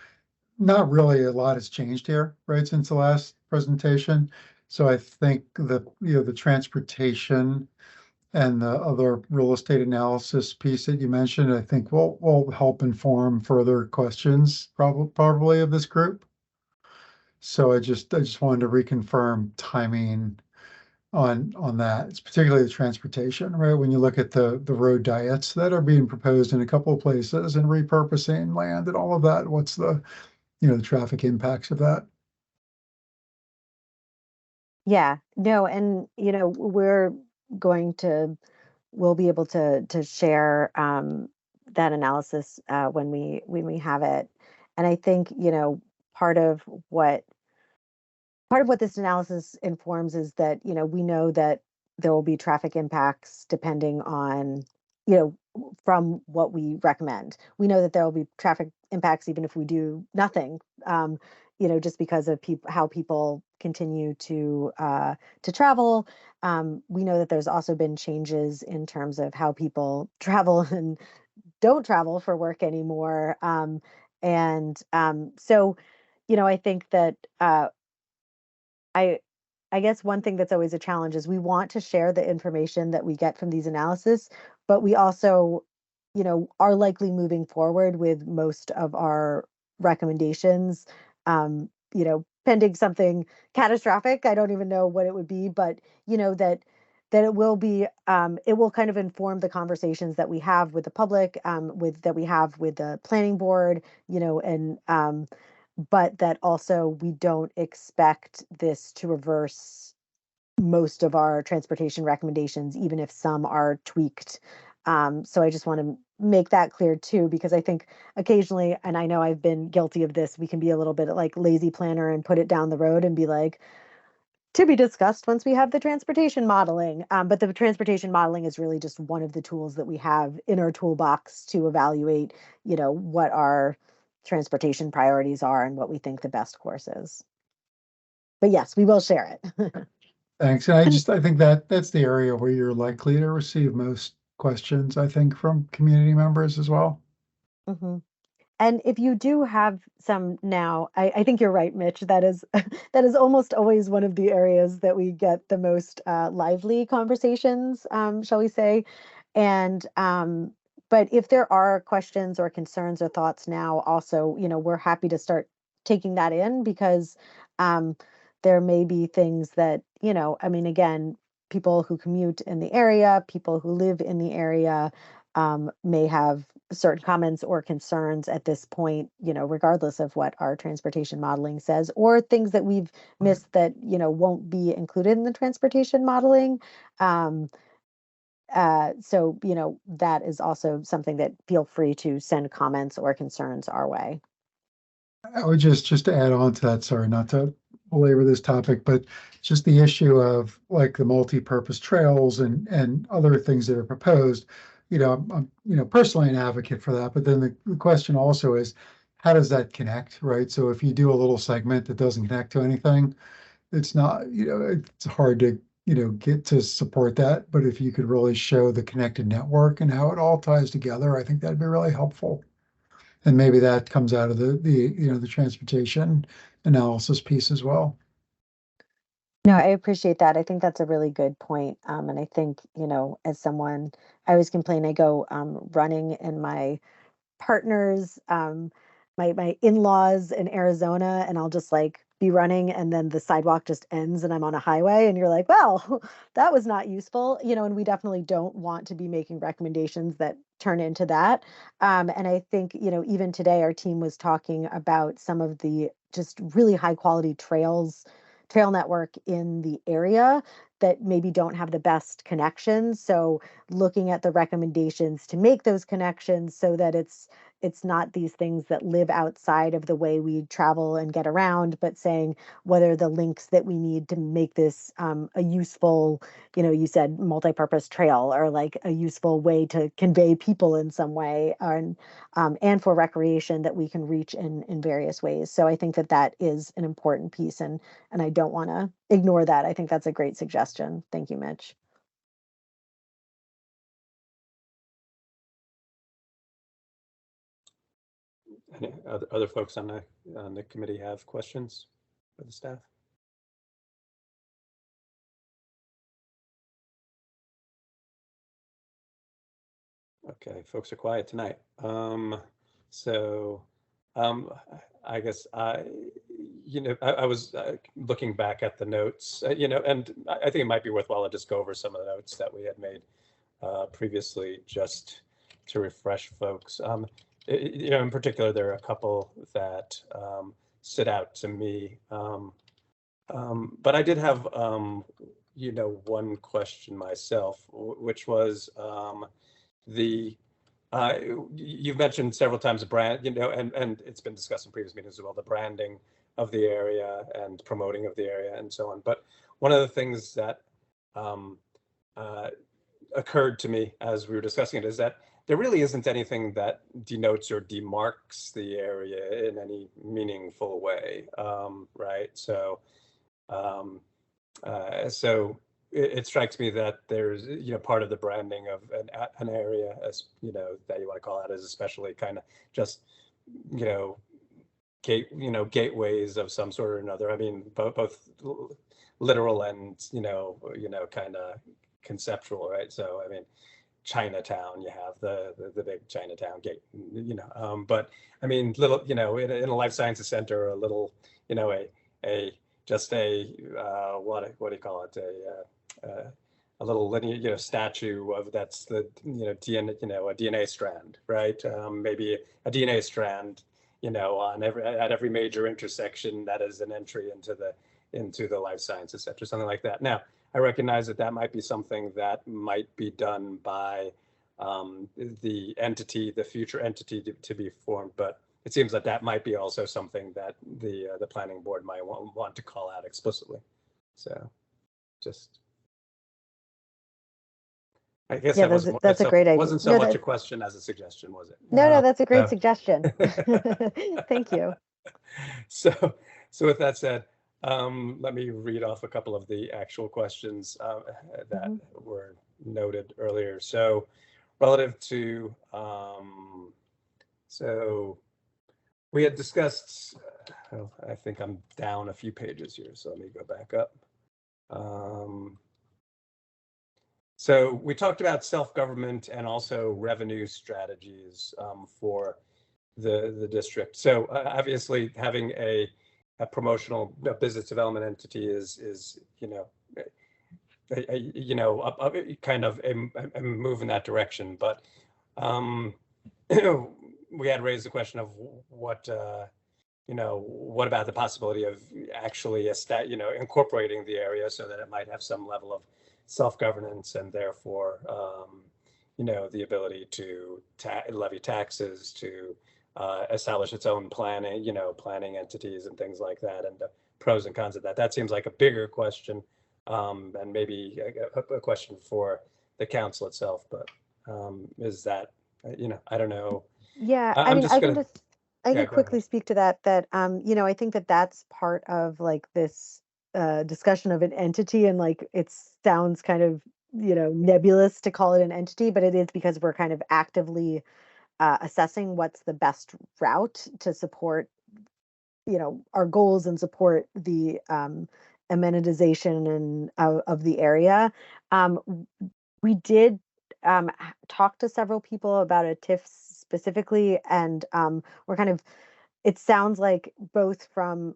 Speaker 6: not really a lot has changed here, right, since the last presentation. So I think the transportation and the other real estate analysis piece that you mentioned, I think will help inform further questions probably of this group. So I just wanted to reconfirm timing on that. It's particularly the transportation, right? When you look at the road diets that are being proposed in a couple of places and repurposing land and all of that, what's the the traffic impacts of that?
Speaker 3: Yeah, no, and we'll be able to share that analysis when we have it. And I think, part of what this analysis informs is that, we know that there will be traffic impacts depending on, from what we recommend. We know that there will be traffic impacts even if we do nothing, just because of how people continue to travel. We know that there's also been changes in terms of how people travel and don't travel for work anymore. So, I think that I I guess one thing that's always a challenge is we want to share the information that we get from these analysis, but we also, are likely moving forward with most of our recommendations, pending something catastrophic. I don't even know what it would be, but that it will be, it will kind of inform the conversations that we have with the public, that we have with the planning board, and but that also we don't expect this to reverse most of our transportation recommendations, even if some are tweaked. So I just want to make that clear too, because I think occasionally, and I know I've been guilty of this, we can be a little bit like lazy planner and put it down the road and be like, to be discussed once we have the transportation modeling. But the transportation modeling is really just one of the tools that we have in our toolbox to evaluate, what our transportation priorities are and what we think the best course is. But yes, we will share it.
Speaker 6: Thanks. And I think that's the area where you're likely to receive most questions, I think, from community members as well.
Speaker 3: Mm-hmm. And if you do have some now, I think you're right, Mitch. That is that is almost always one of the areas that we get the most lively conversations, shall we say? And but if there are questions or concerns or thoughts now, also, we're happy to start taking that in because there may be things that, I mean, again, people who commute in the area, people who live in the area may have certain comments or concerns at this point, regardless of what our transportation modeling says, or things that we've missed that, won't be included in the transportation modeling. So, that is also something that feel free to send comments or concerns our way.
Speaker 6: I would just to add on to that, sorry, not to belabor this topic, but just the issue of like the multi-purpose trails and other things that are proposed. I'm personally an advocate for that, but then the question also is, how does that connect, right? So if you do a little segment that doesn't connect to anything, it's not, it's hard to, get to support that. But if you could really show the connected network and how it all ties together, I think that'd be really helpful. And maybe that comes out of the transportation analysis piece as well.
Speaker 3: No, I appreciate that. I think that's a really good point. And I think, as someone, I always complain, I go running and my partners, my in-laws in Arizona, and I'll just like be running and then the sidewalk just ends and I'm on a highway and you're like, well, that was not useful, and we definitely don't want to be making recommendations that turn into that. And I think, even today our team was talking about some of the just really high quality trail network in the area that maybe don't have the best connections. So looking at the recommendations to make those connections so that it's not these things that live outside of the way we travel and get around, but saying what are the links that we need to make this a useful, you said multi-purpose trail, or like a useful way to convey people in some way, and for recreation that we can reach in various ways. So I think that is an important piece, and I don't want to ignore that. I think that's a great suggestion. Thank you, Mitch.
Speaker 1: Any other folks on the committee have questions for the staff? Okay, folks are quiet tonight. So I guess I was looking back at the notes, and I think it might be worthwhile to just go over some of the notes that we had made previously, just to refresh folks. In particular, there are a couple that stood out to me. But I did have, one question myself, which was you've mentioned several times the brand, and it's been discussed in previous meetings as well, the branding of the area and promoting of the area and so on. But one of the things that occurred to me as we were discussing it is that there really isn't anything that denotes or demarks the area in any meaningful way, right? So, it strikes me that there's, part of the branding of an area, as that you want to call it, as especially kind of just, gateways of some sort or another. I mean, both literal and kind of conceptual, right? So I mean, Chinatown, you have the big Chinatown gate, but I mean, little, in a life sciences center, a little, a just a what do you call it, a little linear, statue of that's the DNA, a DNA strand, right? Maybe a DNA strand, on every major intersection that is an entry into the life sciences sector, something like that. Now, I recognize that might be something that might be done by the future entity to be formed, but it seems that might be also something that the planning board might want to call out explicitly. So, just. I guess
Speaker 3: that's a great idea.
Speaker 1: Wasn't so much a question as a suggestion, was it?
Speaker 3: No, that's a great suggestion. Thank you.
Speaker 1: So with that said, let me read off a couple of the actual questions that were noted earlier. So relative to, so we had discussed, I think I'm down a few pages here, so let me go back up. So we talked about self-government and also revenue strategies for the district. So obviously having a promotional business development entity is kind of a move in that direction. But we had raised the question of what about the possibility of actually incorporating the area so that it might have some level of self-governance and therefore the ability to levy taxes, to establish its own planning entities and things like that, and the pros and cons of that. That seems like a bigger question, and maybe a question for the council itself. But is that, I don't know.
Speaker 3: Yeah, I mean, I can quickly speak to that. I think that's part of like this discussion of an entity, and like it sounds kind of, you know, nebulous to call it an entity, but it is because we're kind of actively assessing what's the best route to support, you know, our goals and support the amenitization and of the area. We did talk to several people about a TIF specifically, and we're kind of, it sounds like both from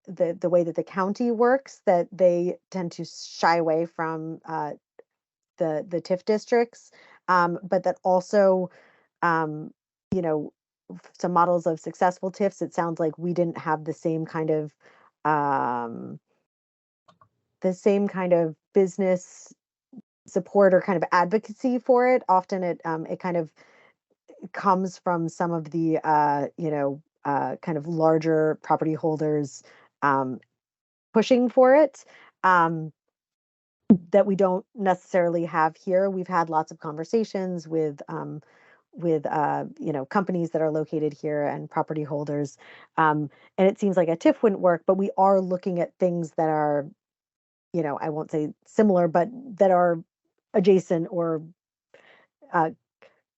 Speaker 3: the way that the county works, that they tend to shy away from the TIF districts, but that also, you know, some models of successful TIFs, it sounds like we didn't have um, the same kind of business support or kind of advocacy for it. Often it kind of comes from some of the you know, kind of larger property holders um, pushing for it. That we don't necessarily have here. We've had lots of conversations with you know, companies that are located here and property holders, and it seems like a TIF wouldn't work. But we are looking at things that are, you know, I won't say similar, but that are adjacent or uh,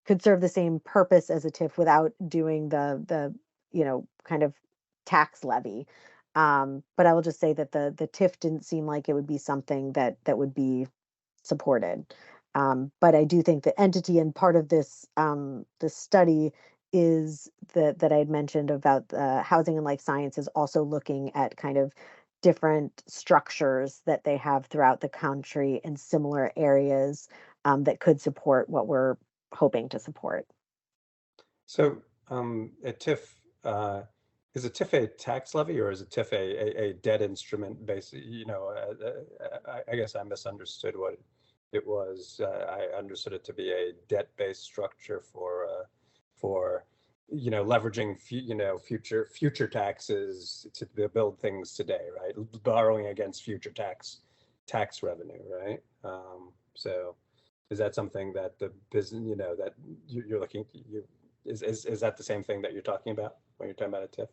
Speaker 3: could serve the same purpose as a TIF without doing the you know, kind of tax levy. But I will just say that the TIF didn't seem like it would be something that would be supported. But I do think the entity and part of this this study is that I had mentioned about housing and life sciences, also looking at kind of different structures that they have throughout the country in similar areas that could support what we're hoping to support.
Speaker 1: So, a TIF, is a TIF a tax levy, or is a TIF a debt instrument based, you know, I guess I misunderstood what it was. I understood it to be a debt-based structure for, you know, leveraging, you know, future taxes to build things today, right? Borrowing against future tax revenue, right? So is that something that the business, you know, that you're looking, is that the same thing that you're talking about when you're talking about a TIF?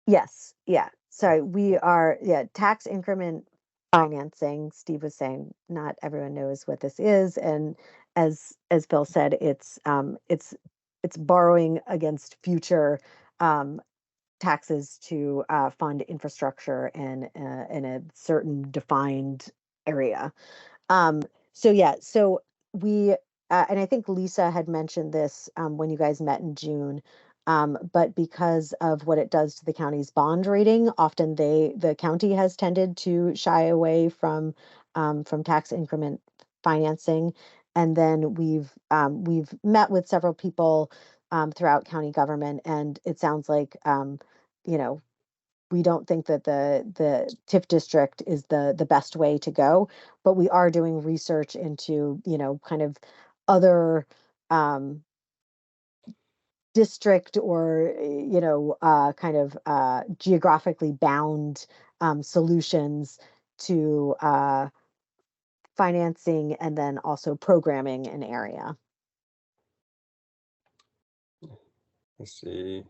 Speaker 3: Yes, yeah. Sorry, we are, yeah, tax increment financing. Steve was saying not everyone knows what this is, and as Phil said, it's borrowing against future taxes to fund infrastructure in a certain defined area. Um, so yeah, so we and I think Lisa had mentioned this when you guys met in June. But because of what it does to the county's bond rating, often the county has tended to shy away from tax increment financing. And then we've met with several people throughout county government, and it sounds like you know, we don't think that the TIF district is the best way to go, but we are doing research into, you know, kind of other um, district or you know, kind of geographically bound solutions to financing and then also programming an area.
Speaker 1: I see.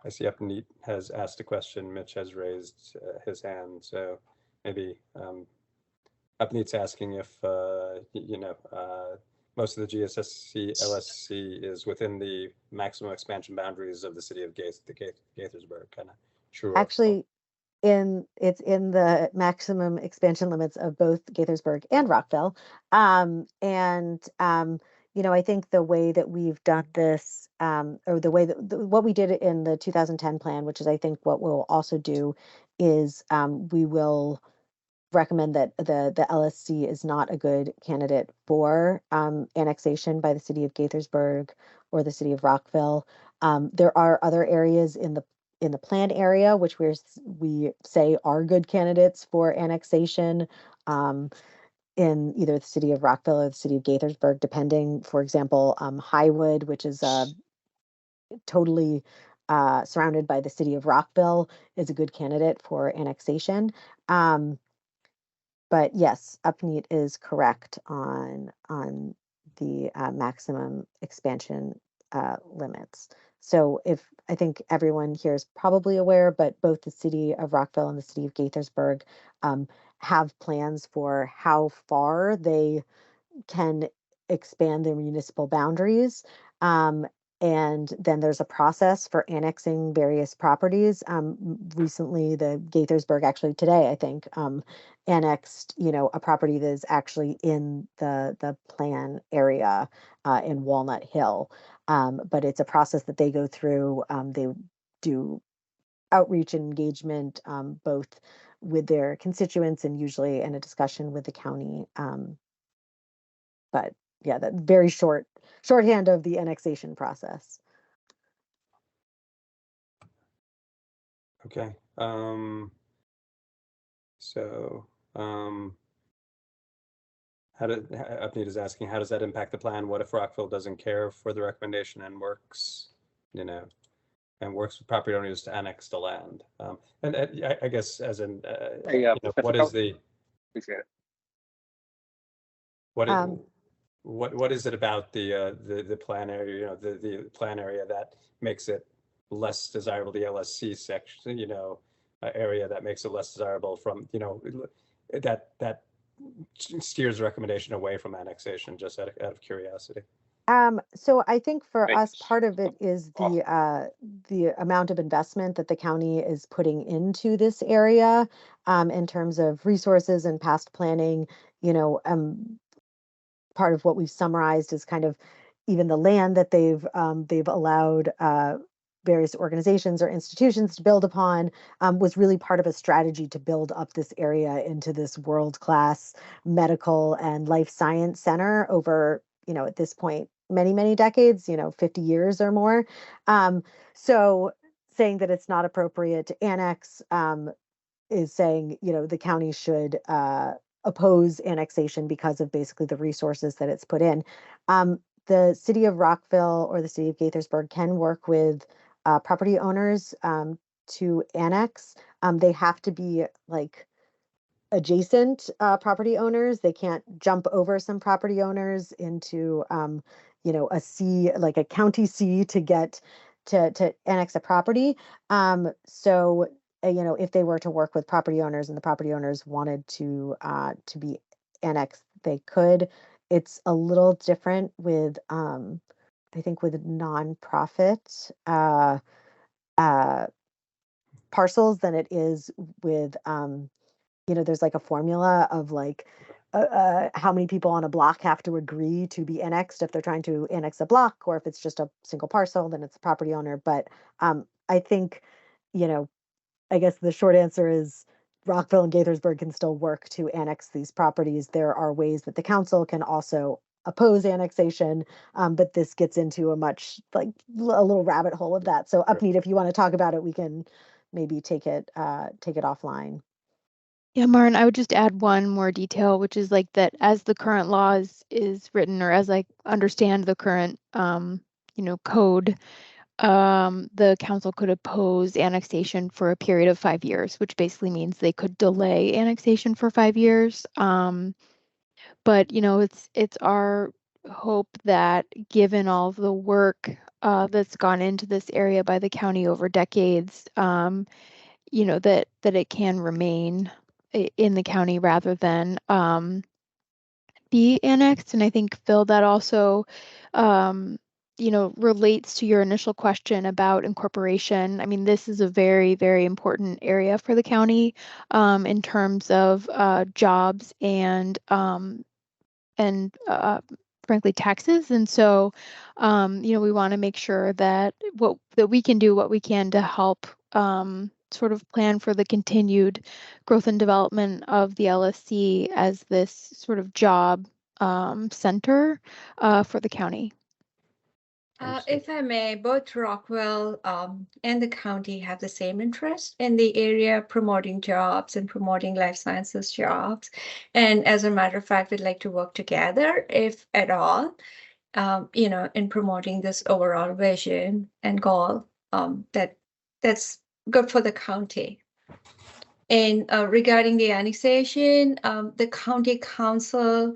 Speaker 1: I see Upneat has asked a question. Mitch has raised his hand. So maybe Upneat's asking if, you know, most of the GSSC LSC is within the maximum expansion boundaries of the city of Gaithersburg, kind of true or false.
Speaker 3: Actually, it's in the maximum expansion limits of both Gaithersburg and Rockville. And you know, I think the way that we've done this, or the way that what we did in the 2010 plan, which is I think what we'll also do, is we will recommend that the LSC is not a good candidate for annexation by the city of Gaithersburg or the city of Rockville. There are other areas in the planned area which we say are good candidates for annexation in either the city of Rockville or the city of Gaithersburg, depending. For example, Highwood, which is totally surrounded by the city of Rockville, is a good candidate for annexation. But yes, Upneat is correct on the maximum expansion limits. So I think everyone here is probably aware, but both the city of Rockville and the city of Gaithersburg have plans for how far they can expand their municipal boundaries. And then there's a process for annexing various properties. Recently, the Gaithersburg, actually today, I think, annexed, a property that is actually in the plan area in Walnut Hill. But it's a process that they go through. They do outreach and engagement, both with their constituents and usually in a discussion with the county. But yeah, that very shorthand of the annexation process.
Speaker 1: Okay. So, Upneat is asking, how does that impact the plan? What if Rockville doesn't care for the recommendation and works, and works with property owners to annex the land? And I guess as in, what is the, what is it about the plan area, the plan area that makes it less desirable, the LSC section, area that makes it less desirable from, that steers the recommendation away from annexation, just out of curiosity?
Speaker 3: So I think for us, part of it is the amount of investment that the county is putting into this area, in terms of resources and past planning. Part of what we've summarized is kind of even the land that they've allowed various organizations or institutions to build upon, was really part of a strategy to build up this area into this world-class medical and life science center over, at this point, many, many decades, 50 years or more. So saying that it's not appropriate to annex is saying, the county should oppose annexation because of basically the resources that it's put in. The city of Rockville or the city of Gaithersburg can work with property owners to annex. They have to be like adjacent property owners. They can't jump over some property owners into a C, like a county C, to get to annex a property. So if they were to work with property owners and the property owners wanted to be annexed, they could. It's a little different with I think with nonprofit parcels than it is with there's like a formula of like how many people on a block have to agree to be annexed if they're trying to annex a block, or if it's just a single parcel, then it's the property owner. But I think, I guess the short answer is Rockville and Gaithersburg can still work to annex these properties. There are ways that the council can also oppose annexation, but this gets into a much a little rabbit hole of that. So Upneat, if you want to talk about it, we can maybe take it offline.
Speaker 2: Yeah, Maren, I would just add one more detail, which is like that as the current law is written, or as I understand the current code, the council could oppose annexation for a period of 5 years, which basically means they could delay annexation for 5 years. But it's our hope that given all of the work that's gone into this area by the county over decades, that it can remain in the county rather than be annexed. And I think, Phil, that also relates to your initial question about incorporation. I mean, this is a very, very important area for the county in terms of jobs and frankly taxes. And so we want to make sure that we can do what we can to help sort of plan for the continued growth and development of the LSC as this sort of job center for the county.
Speaker 7: If I may, both Rockwell and the county have the same interest in the area, promoting jobs and promoting life sciences jobs. And as a matter of fact, we'd like to work together, if at all, in promoting this overall vision and goal that's good for the county. And regarding the annexation, the county council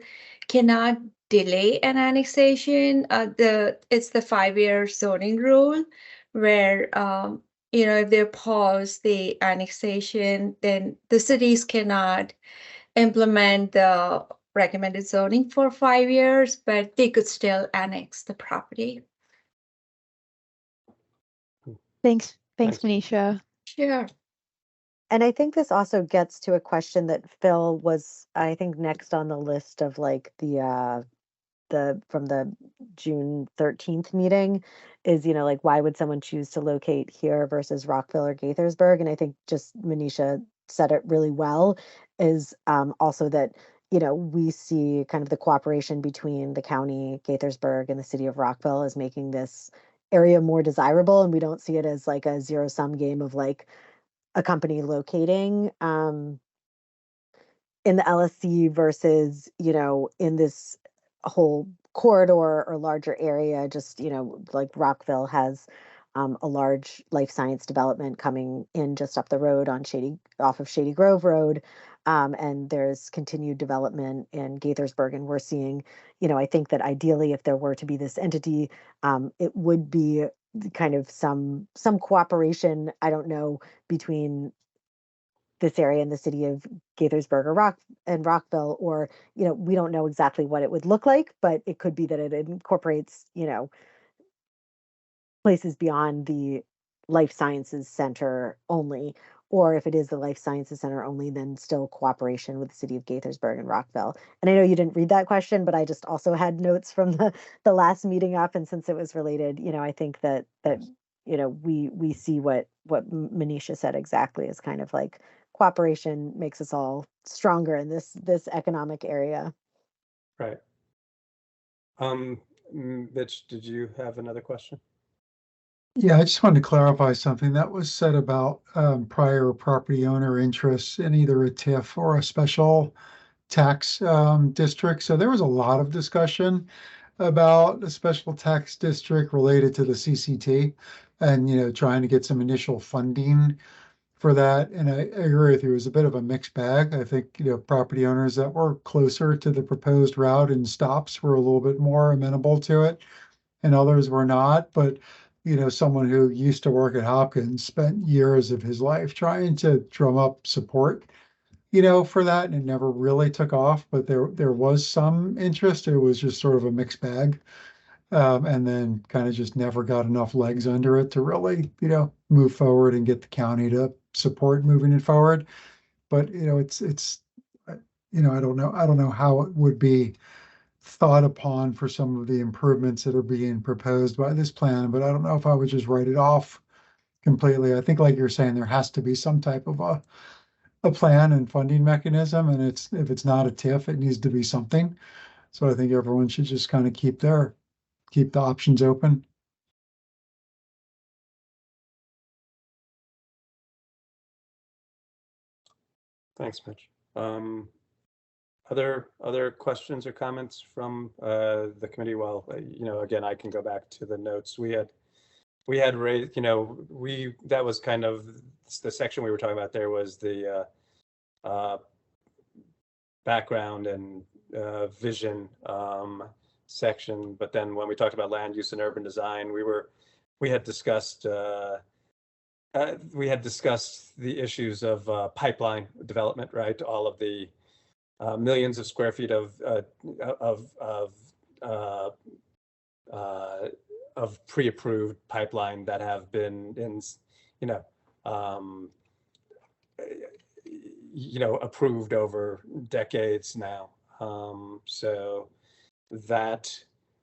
Speaker 7: cannot delay an annexation. It's the 5-year zoning rule, where, if they pause the annexation, then the cities cannot implement the recommended zoning for 5 years, but they could still annex the property.
Speaker 2: Thanks,
Speaker 1: Thanks.
Speaker 2: Manisha.
Speaker 7: Sure.
Speaker 3: And I think this also gets to a question that Phil was, I think, next on the list of like the from the June 13th meeting is, like, why would someone choose to locate here versus Rockville or Gaithersburg? And I think just Manisha said it really well, is also that, we see kind of the cooperation between the county, Gaithersburg, and the city of Rockville is making this area more desirable. And we don't see it as like a zero-sum game of like a company locating in the LSC versus, in this whole corridor or larger area, just, like Rockville has a large life science development coming in just up the road off of Shady Grove Road. And there's continued development in Gaithersburg. And we're seeing, I think that ideally, if there were to be this entity, it would be kind of some cooperation, I don't know, between this area in the city of Gaithersburg and Rockville, or, we don't know exactly what it would look like, but it could be that it incorporates, places beyond the life sciences center only, or if it is the life sciences center only, then still cooperation with the city of Gaithersburg and Rockville. And I know you didn't read that question, but I just also had notes from the last meeting up, and since it was related, I think that we see what Manisha said exactly, is kind of like cooperation makes us all stronger in this economic area.
Speaker 1: Right. Mitch, did you have another question?
Speaker 6: Yeah, I just wanted to clarify something that was said about prior property owner interests in either a TIF or a special tax district. So there was a lot of discussion about a special tax district related to the CCT and, trying to get some initial funding for that. And I agree with you, it was a bit of a mixed bag. I think, property owners that were closer to the proposed route and stops were a little bit more amenable to it, and others were not. But, someone who used to work at Hopkins spent years of his life trying to drum up support, for that, and it never really took off. But there was some interest. It was just sort of a mixed bag. And then kind of just never got enough legs under it to really, move forward and get the county to support moving it forward. But, it's, I don't know how it would be thought upon for some of the improvements that are being proposed by this plan, but I don't know if I would just write it off completely. I think, like you're saying, there has to be some type of a plan and funding mechanism. And if it's not a TIF, it needs to be something. So I think everyone should just kind of keep the options open.
Speaker 1: Thanks, Mitch. Other questions or comments from the committee? Well, again, I can go back to the notes. We had raised, that was kind of the section we were talking about. There was the background and vision section, but then when we talked about land use and urban design, we had discussed the issues of pipeline development, right? All of the millions of square feet of pre-approved pipeline that have been in, approved over decades now. So that,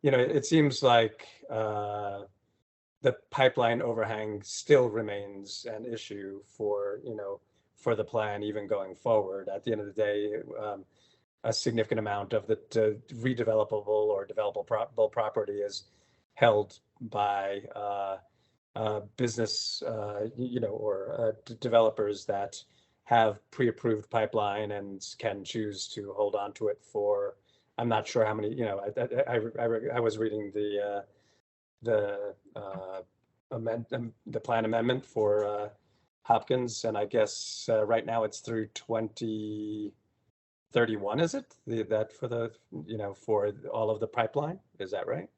Speaker 1: it seems like the pipeline overhang still remains an issue for, for the plan, even going forward. At the end of the day, a significant amount of the redevelopable or developable property is held by business, or developers that have pre-approved pipeline and can choose to hold on to it for, I'm not sure how many, I was reading the plan amendment for Hopkins, and I guess right now it's through 2031, is it? That for the, for all of the pipeline, is that right?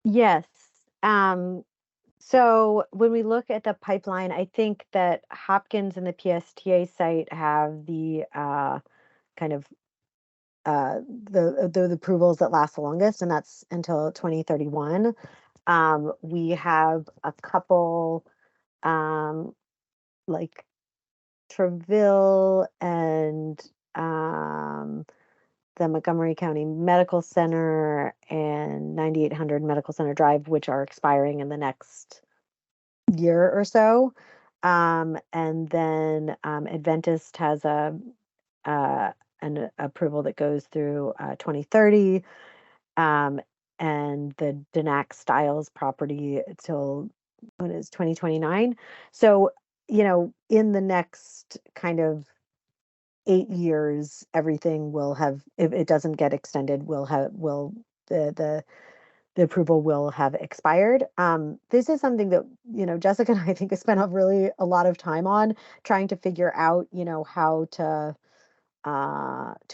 Speaker 3: Yes. So when we look at the pipeline, I think that Hopkins and the PSTA site have the kind of the approvals that last the longest, and that's until 2031. We have a couple like Treville and the Montgomery County Medical Center and 9800 Medical Center Drive, which are expiring in the next year or so. And then Adventist has an approval that goes through 2030. And the Denac Styles property till when is 2029. So, in the next kind of 8 years, everything will have, if it doesn't get extended, the approval will have expired. This is something that, Jessica and I think have spent a lot of time on trying to figure out, how to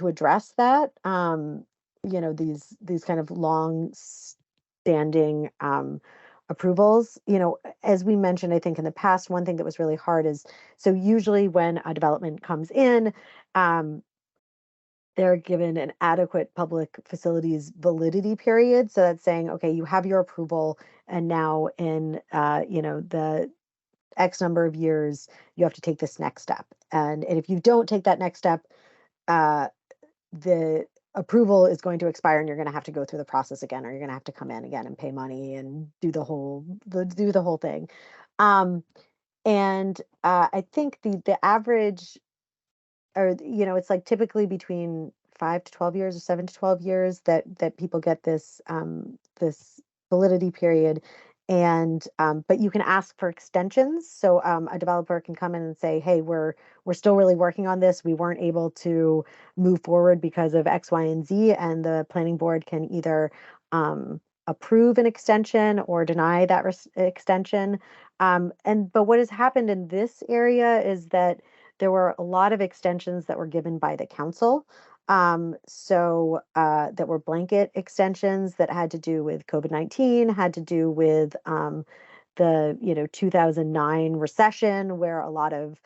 Speaker 3: address that. These kind of long standing approvals. As we mentioned, I think in the past, one thing that was really hard is, so usually when a development comes in, they're given an adequate public facilities validity period. So that's saying, okay, you have your approval, and now in the X number of years, you have to take this next step. And if you don't take that next step, the approval is going to expire, and you're going to have to go through the process again, or you're going to have to come in again and pay money and do the whole thing. And I think the average, or it's like typically between 5 to 12 years or 7 to 12 years that people get this this validity period. And but you can ask for extensions. So a developer can come in and say, hey, we're still really working on this. We weren't able to move forward because of X, Y, and Z. And the planning board can either approve an extension or deny that extension. But what has happened in this area is that there were a lot of extensions that were given by the council. That were blanket extensions that had to do with COVID-19, had to do with the 2009 recession, where a lot of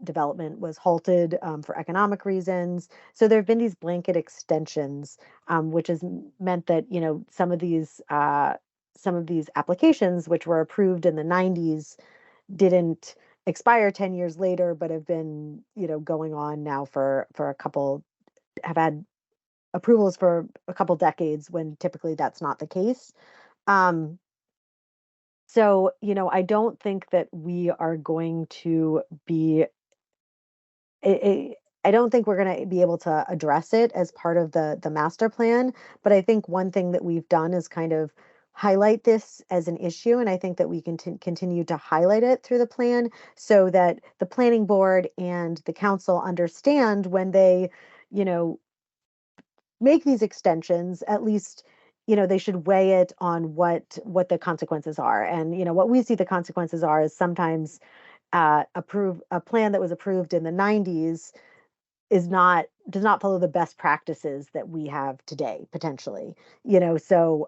Speaker 3: development was halted for economic reasons. So there have been these blanket extensions, which has meant that some of these applications, which were approved in the 90s, didn't expire 10 years later, but have been going on now for have had approvals for a couple decades, when typically that's not the case. So I don't think that we are going to be I don't think we're going to be able to address it as part of the master plan. But I think one thing that we've done is kind of highlight this as an issue. And I think that we can continue to highlight it through the plan, so that the planning board and the council understand when they, make these extensions, at least, they should weigh it on what the consequences are. And, what we see the consequences are is sometimes a plan that was approved in the 90s does not follow the best practices that we have today, potentially. So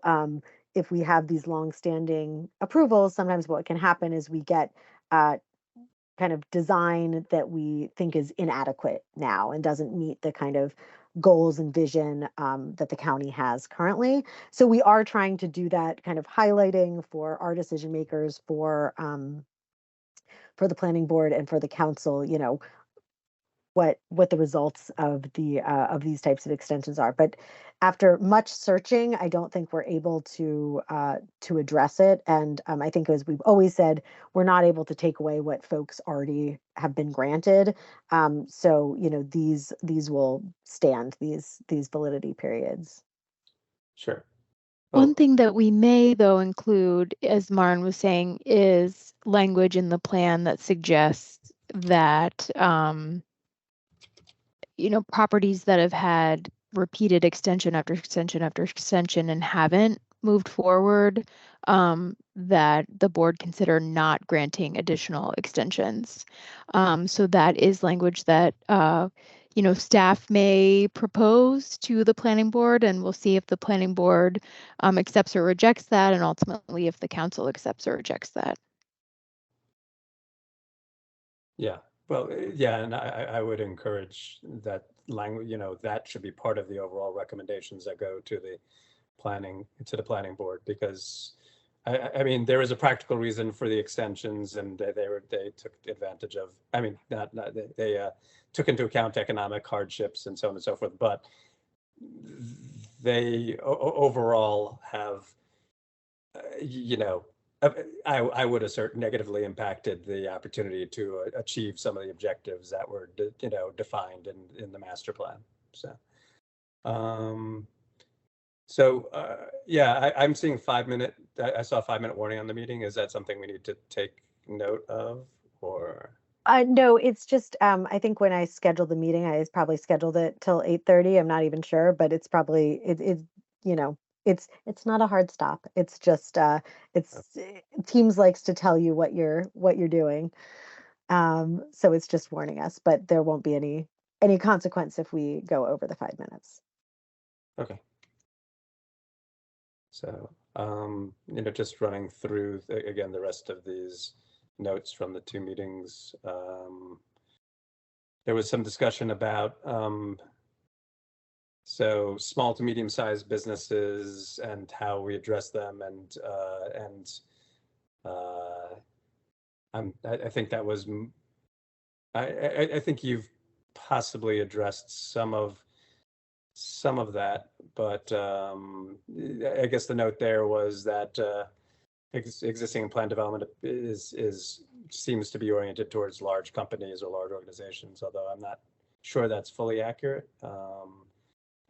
Speaker 3: if we have these long-standing approvals, sometimes what can happen is we get kind of design that we think is inadequate now and doesn't meet the kind of goals and vision that the county has currently. So we are trying to do that kind of highlighting for our decision makers, for the planning board and for the council, what the results of these types of extensions are. But after much searching, I don't think we're able to address it. And I think, as we've always said, we're not able to take away what folks already have been granted. So these will stand, these validity periods.
Speaker 1: Sure.
Speaker 2: One thing that we may, though, include, as Maren was saying, is language in the plan that suggests that properties that have had repeated extension after extension after extension and haven't moved forward, that the board consider not granting additional extensions. So that is language that staff may propose to the planning board, and we'll see if the planning board accepts or rejects that, and ultimately if the council accepts or rejects that.
Speaker 1: Yeah, well, yeah, and I would encourage that language, that should be part of the overall recommendations that go to the planning board, because I mean, there is a practical reason for the extensions, and they took advantage of, I mean, they took into account economic hardships and so on and so forth, but they overall have, I would assert negatively impacted the opportunity to achieve some of the objectives that were, defined in the master plan. So, yeah, I'm seeing 5-minute. I saw a 5-minute warning on the meeting. Is that something we need to take note of, or?
Speaker 3: No, it's just, I think when I scheduled the meeting, I probably scheduled it till 8:30. I'm not even sure, but it's probably, it's not a hard stop. It's just, Teams likes to tell you what you're doing. So it's just warning us, but there won't be any consequence if we go over the 5 minutes.
Speaker 1: Okay. So, just running through again the rest of these notes from the 2 meetings. There was some discussion about so small to medium-sized businesses and how we address them, and I think that was, I think you've possibly addressed some of that, but I guess the note there was that existing plan development seems to be oriented towards large companies or large organizations, although I'm not sure that's fully accurate. I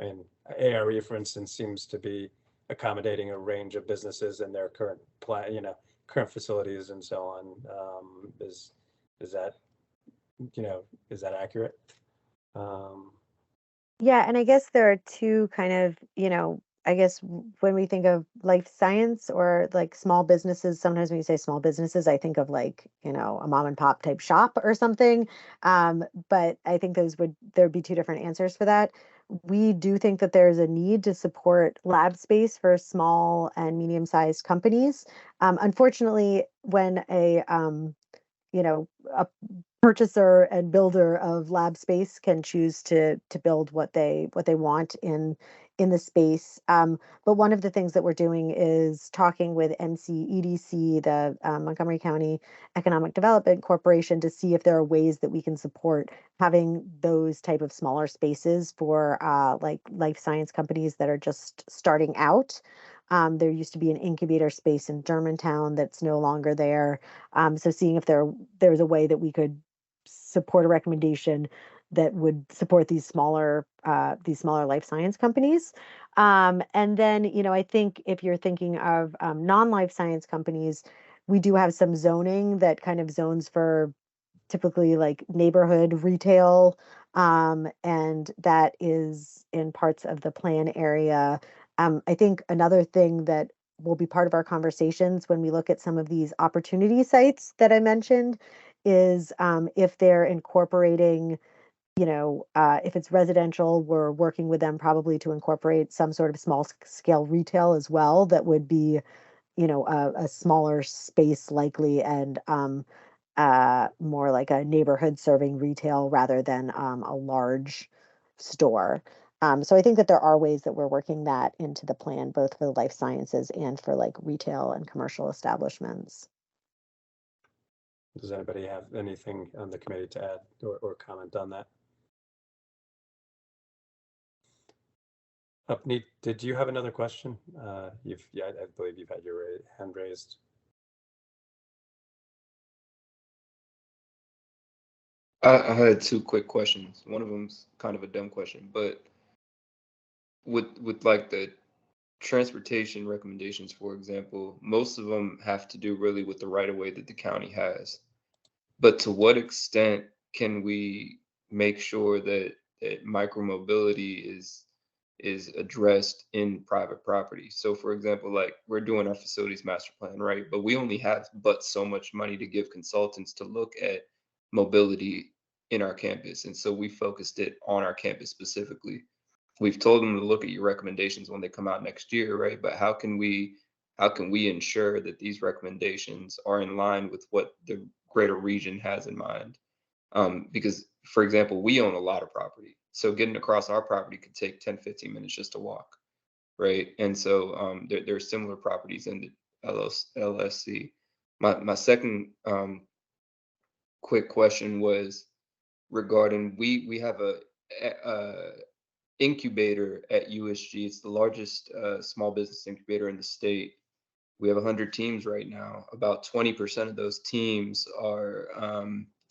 Speaker 1: mean, ARE, for instance, seems to be accommodating a range of businesses in their current plan, current facilities and so on. Is that accurate?
Speaker 3: Yeah, and I guess there are two kind of, I guess when we think of life science or like small businesses, sometimes when you say small businesses, I think of like, a mom and pop type shop or something. But I think there'd be two different answers for that. We do think that there's a need to support lab space for small and medium-sized companies. Unfortunately, when a purchaser and builder of lab space can choose to build what they want in the space. But one of the things that we're doing is talking with MCEDC, the Montgomery County Economic Development Corporation, to see if there are ways that we can support having those type of smaller spaces for like life science companies that are just starting out. There used to be an incubator space in Germantown that's no longer there. So seeing if there's a way that we could support a recommendation that would support these smaller life science companies. And then, I think if you're thinking of non-life science companies, we do have some zoning that kind of zones for typically like neighborhood retail. And that is in parts of the plan area. I think another thing that will be part of our conversations when we look at some of these opportunity sites that I mentioned is if they're incorporating, if it's residential, we're working with them probably to incorporate some sort of small scale retail as well. That would be, a smaller space likely, and more like a neighborhood serving retail rather than a large store. So I think that there are ways that we're working that into the plan, both for the life sciences and for like retail and commercial establishments.
Speaker 1: Does anybody have anything on the committee to add or comment on that? Upneat, did you have another question? I believe you've had your hand raised.
Speaker 8: I had 2 quick questions. One of them's kind of a dumb question, but with like the transportation recommendations, for example, most of them have to do really with the right of way that the county has. But to what extent can we make sure that micromobility is addressed in private property? So for example, like we're doing our facilities master plan, right? But we only have but so much money to give consultants to look at mobility in our campus. And so we focused it on our campus specifically. We've told them to look at your recommendations when they come out next year, right? But how can we ensure that these recommendations are in line with what the greater region has in mind? Because, for example, we own a lot of property. So getting across our property could take 10, 15 minutes just to walk, right? And so there are similar properties in the LSC. My second quick question was regarding, we have a incubator at USG. It's the largest small business incubator in the state. We have 100 teams right now. About 20% of those teams are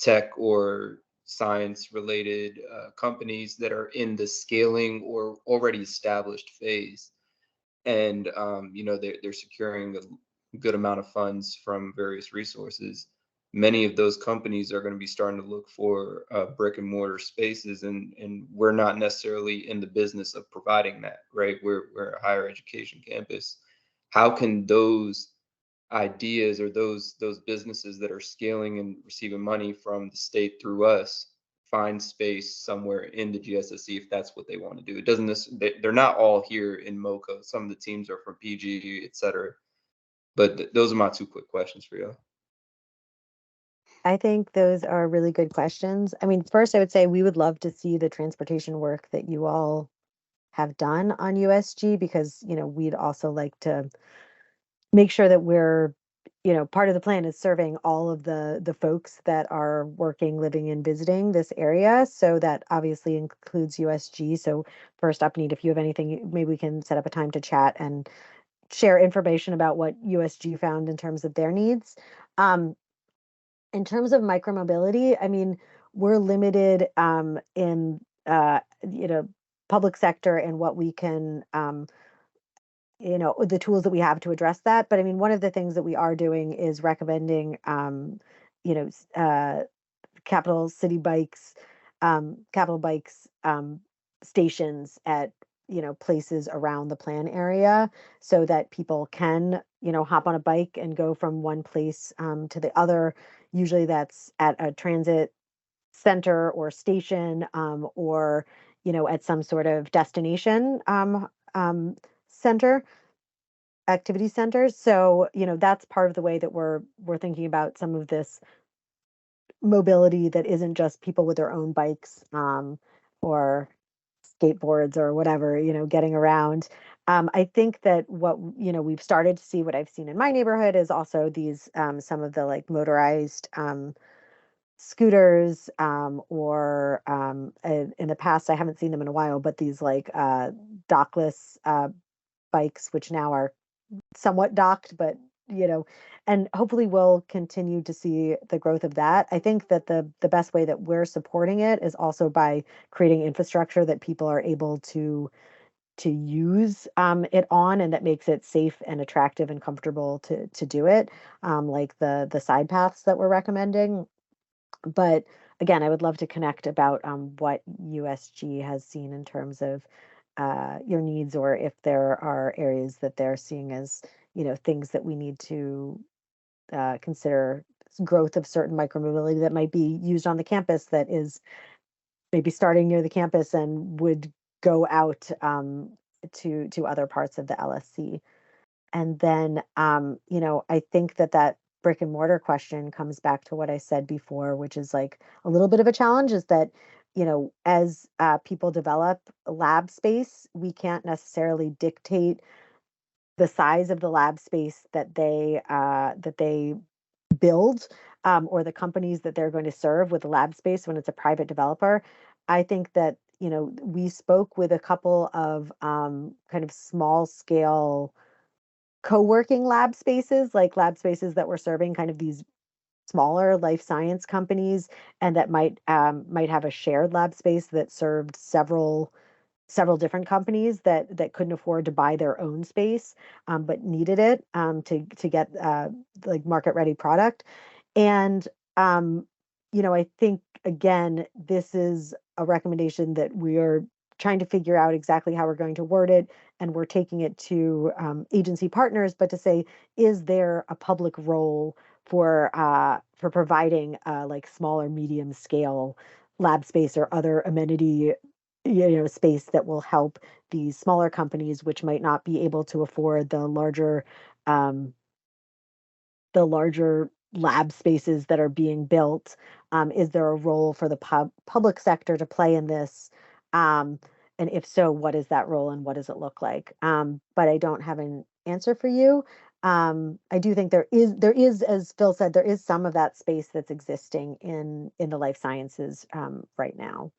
Speaker 8: tech or science related companies that are in the scaling or already established phase. And they're securing a good amount of funds from various resources. Many of those companies are going to be starting to look for brick and mortar spaces, and we're not necessarily in the business of providing that, right? We're a higher education campus. How can those ideas or those businesses that are scaling and receiving money from the state through us find space somewhere in the GSSC if that's what they want to do? It doesn't they're not all here in MoCo. Some of the teams are from PG, et cetera. But those are my two quick questions for you.
Speaker 3: I think those are really good questions. I mean, first, I would say we would love to see the transportation work that you all have done on USG, because, we'd also like to make sure that we're, part of the plan is serving all of the folks that are working, living, and visiting this area. So that obviously includes USG. So first up, Need, if you have anything, maybe we can set up a time to chat and share information about what USG found in terms of their needs. In terms of micromobility, I mean, we're limited in public sector and what we can the tools that we have to address that. But I mean, one of the things that we are doing is recommending you know s- uh, capital bikes stations at places around the plan area, so that people can hop on a bike and go from one place to the other. Usually that's at a transit center or station, or at some sort of destination center, activity centers. So that's part of the way that we're thinking about some of this mobility that isn't just people with their own bikes, or skateboards or whatever, getting around. I think that what we've started to see, what I've seen in my neighborhood, is also these some of the like motorized scooters, or in the past, I haven't seen them in a while, but these like dockless bikes, which now are somewhat docked, but and hopefully we'll continue to see the growth of that. I think that the best way that we're supporting it is also by creating infrastructure that people are able to use it on, and that makes it safe and attractive and comfortable to do it, like the side paths that we're recommending. But again, I would love to connect about what USG has seen in terms of your needs, or if there are areas that they're seeing as things that we need to consider growth of certain micromobility that might be used on the campus, that is maybe starting near the campus and would go out to other parts of the LSC. And then, I think that brick and mortar question comes back to what I said before, which is like a little bit of a challenge, is that, as people develop lab space, we can't necessarily dictate the size of the lab space that they build, or the companies that they're going to serve with the lab space when it's a private developer. I think that, we spoke with a couple of kind of small scale co-working lab spaces, like lab spaces that were serving kind of these smaller life science companies, and that might have a shared lab space that served several different companies that couldn't afford to buy their own space, but needed it to get like market ready product. And I think, again, this is a recommendation that we are trying to figure out exactly how we're going to word it, and we're taking it to agency partners, but to say, is there a public role for providing like small or medium scale lab space or other amenity, space that will help these smaller companies, which might not be able to afford um, the larger lab spaces that are being built. Is there a role for the public sector to play in this? And if so, what is that role and what does it look like? But I don't have an answer for you. I do think there is, as Phil said, there is some of that space that's existing in the life sciences right now.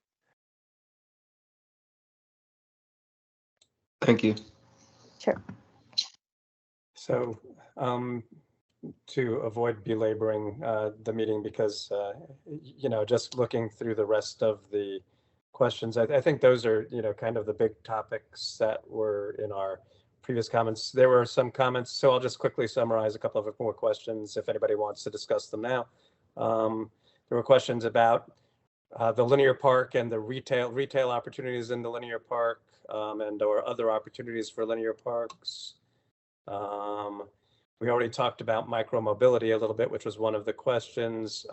Speaker 8: Thank you.
Speaker 3: Sure.
Speaker 1: So to avoid belaboring the meeting, because just looking through the rest of the questions, I think those are kind of the big topics that were in our previous comments. There were some comments, so I'll just quickly summarize a couple of more questions if anybody wants to discuss them now. There were questions about the linear park and the retail opportunities in the linear park, and or other opportunities for linear parks. We already talked about micromobility a little bit, which was one of the questions.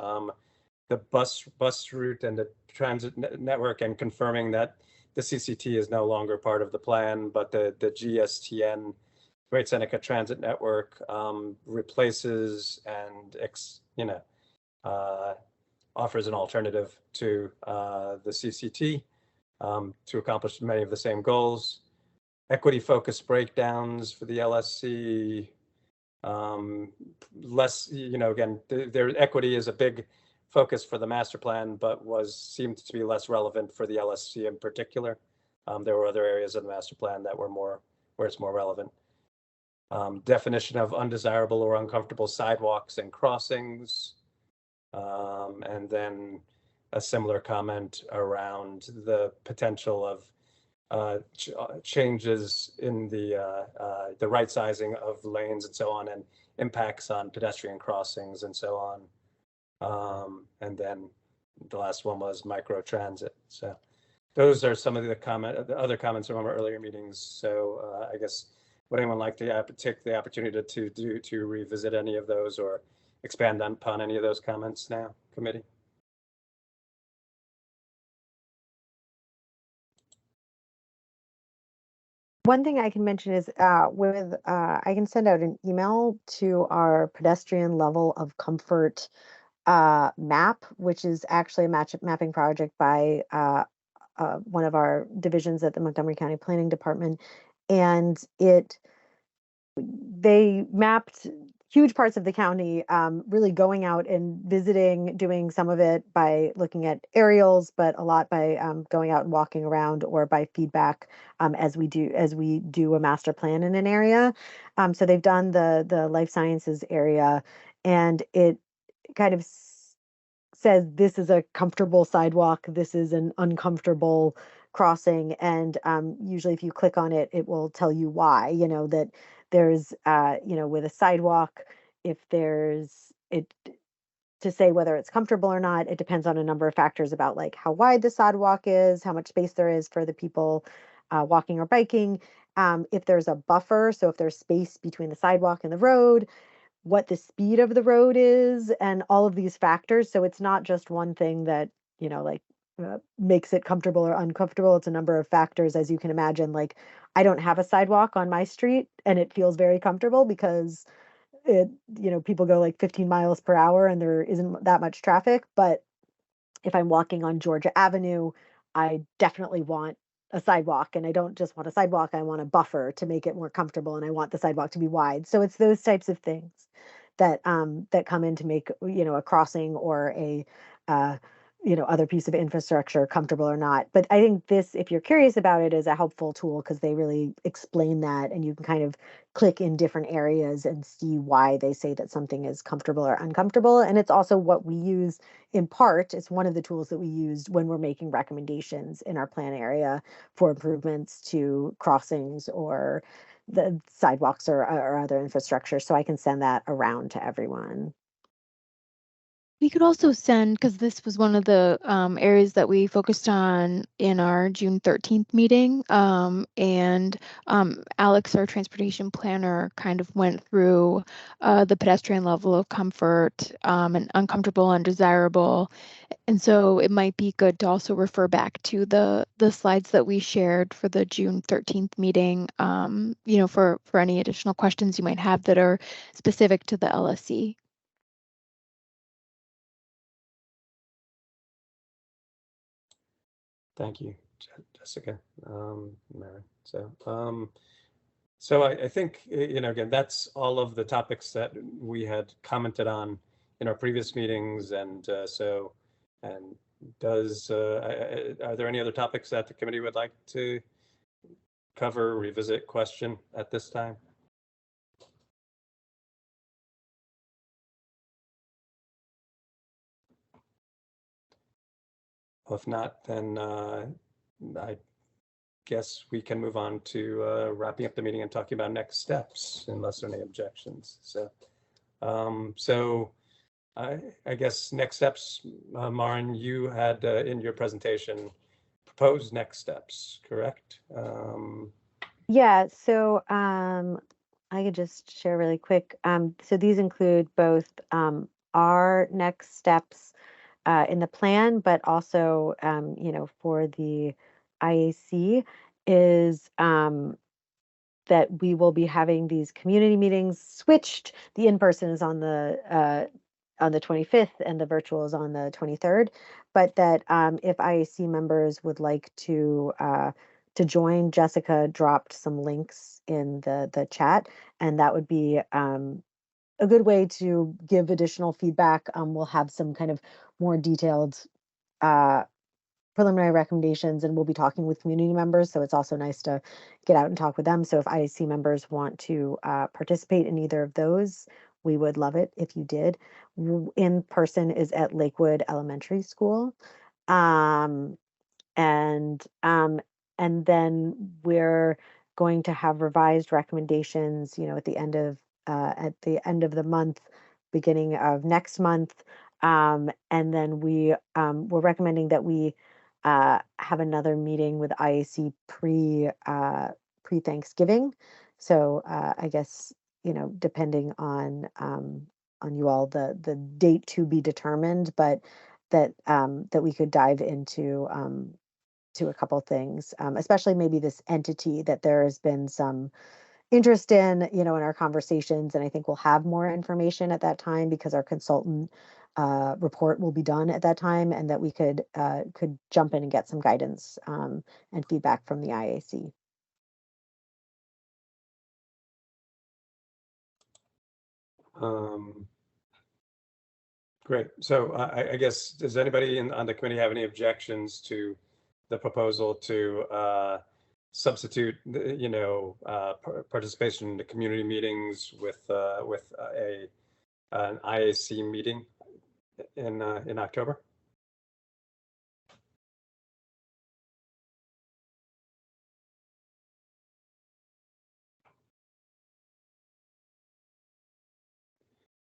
Speaker 1: The bus route and the transit network, and confirming that the CCT is no longer part of the plan, but the GSTN, Great Seneca Transit Network, replaces and offers an alternative to the CCT to accomplish many of the same goals. Equity-focused breakdowns for the LSC. Less, again, their equity is a big focus for the master plan, but seemed to be less relevant for the LSC in particular. There were other areas of the master plan that were where it's more relevant. Definition of undesirable or uncomfortable sidewalks and crossings. And then a similar comment around the potential of changes in the right sizing of lanes and so on, and impacts on pedestrian crossings and so on. And then the last one was micro transit. So those are some of the other comments from our earlier meetings. So I guess would anyone like to take the opportunity to revisit any of those or expand upon any of those comments now, committee?
Speaker 3: One thing I can mention is I can send out an email to our pedestrian level of comfort map, which is actually a mapping project by one of our divisions at the Montgomery County Planning Department. And they mapped huge parts of the county, really going out and visiting, doing some of it by looking at aerials, but a lot by going out and walking around, or by feedback as we do a master plan in an area. So they've done the life sciences area, and it kind of says this is a comfortable sidewalk, this is an uncomfortable crossing, and usually if you click on it, it will tell you why. That there's with a sidewalk, if there's it to say whether it's comfortable or not, it depends on a number of factors about like how wide the sidewalk is, how much space there is for the people walking or biking, if there's a buffer, so if there's space between the sidewalk and the road, what the speed of the road is, and all of these factors. So it's not just one thing that, makes it comfortable or uncomfortable. It's a number of factors, as you can imagine. Like, I don't have a sidewalk on my street and it feels very comfortable because people go like 15 miles per hour and there isn't that much traffic. But if I'm walking on Georgia Avenue, I definitely want a sidewalk, and I don't just want a sidewalk, I want a buffer to make it more comfortable, and I want the sidewalk to be wide. So it's those types of things that come in to make, a crossing or a other piece of infrastructure comfortable or not. But I think this, if you're curious about it, is a helpful tool because they really explain that, and you can kind of click in different areas and see why they say that something is comfortable or uncomfortable. And it's also what we use in part. It's one of the tools that we used when we're making recommendations in our plan area for improvements to crossings or the sidewalks or other infrastructure. So I can send that around to everyone.
Speaker 2: We could also send, because this was one of the areas that we focused on in our June 13th meeting. And Alex, our transportation planner, kind of went through the pedestrian level of comfort and uncomfortable, undesirable. And so it might be good to also refer back to the slides that we shared for the June 13th meeting, for any additional questions you might have that are specific to the LSC.
Speaker 1: Thank you, Jessica, Mary. So I think, again, that's all of the topics that we had commented on in our previous meetings. And are there any other topics that the committee would like to cover, revisit, question at this time? Well, if not, then I guess we can move on to wrapping up the meeting and talking about next steps, unless there are any objections. So I guess next steps, Maren, you had in your presentation proposed next steps, correct?
Speaker 3: Yeah, so I could just share really quick. So these include both our next steps in the plan, but also, for the IAC is that we will be having these community meetings switched. The in-person is on the 25th and the virtual is on the 23rd, but that if IAC members would like to join, Jessica dropped some links in the chat, and that would be a good way to give additional feedback. We'll have some kind of more detailed uh, preliminary recommendations, and we'll be talking with community members. So it's also nice to get out and talk with them. So if IAC members want to participate in either of those, we would love it if you did. In person is at Lakewood Elementary School. Um, and um, and then we're going to have revised recommendations, at the end of the month, beginning of next month. And then we're recommending that we have another meeting with IAC pre Thanksgiving. So I guess, depending on you all, the date to be determined, but that we could dive into to a couple things, especially maybe this entity that there has been some interest in our conversations. And I think we'll have more information at that time because our consultant report will be done at that time, and that we could jump in and get some guidance and feedback from the IAC.
Speaker 1: Great. So I guess, does anybody on the committee have any objections to the proposal to substitute, participation in the community meetings with an IAC meeting in October?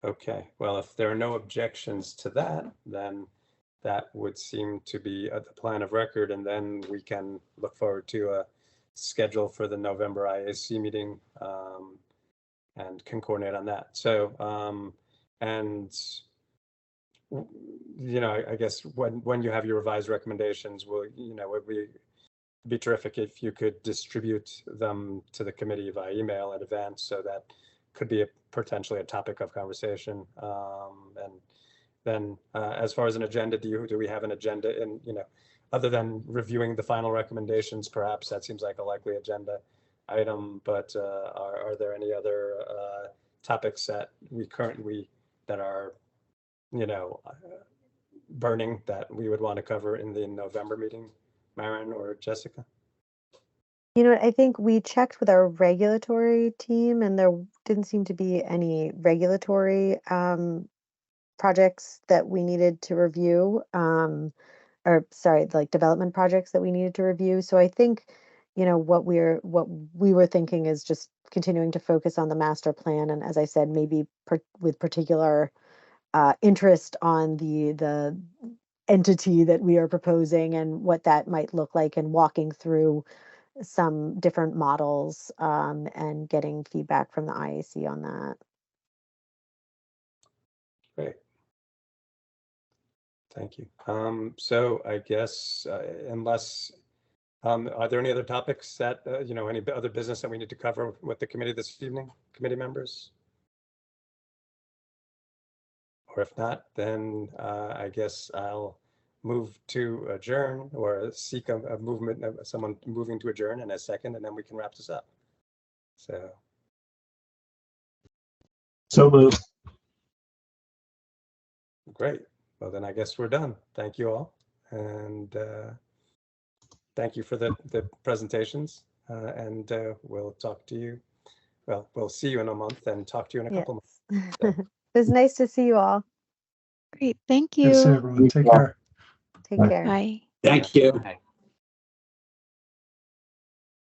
Speaker 1: Okay, well, if there are no objections to that, then that would seem to be the plan of record, and then we can look forward to a schedule for the November IAC meeting and can coordinate on that. So, I guess when you have your revised recommendations, it would be terrific if you could distribute them to the committee via email in advance, so that could be potentially a topic of conversation. And then as far as an agenda, do we have an agenda in, other than reviewing the final recommendations? Perhaps that seems like a likely agenda item, but are there any other topics that that are, burning that we would want to cover in the November meeting, Maren or Jessica?
Speaker 3: I think we checked with our regulatory team, and there didn't seem to be any regulatory projects that we needed to review, or sorry, like development projects that we needed to review. So I think, what we were thinking is just continuing to focus on the master plan. And as I said, maybe with particular interest on the entity that we are proposing and what that might look like, and walking through some different models and getting feedback from the IAC on that.
Speaker 1: Great. Thank you. So I guess unless, are there any other topics that, any other business that we need to cover with the committee this evening, committee members? Or if not, then I guess I'll move to adjourn, or seek a movement of someone moving to adjourn in a second, and then we can wrap this up.
Speaker 9: So moved.
Speaker 1: Great. Well, then I guess we're done. Thank you all. And thank you for the presentations. And we'll talk to you. Well, we'll see you in a month and talk to you in a couple months. So.
Speaker 3: It was nice to see you all.
Speaker 2: Great. Thank you.
Speaker 6: Yes, everyone. Take care.
Speaker 3: Take
Speaker 6: Bye.
Speaker 3: care.
Speaker 2: Bye.
Speaker 4: Thank you.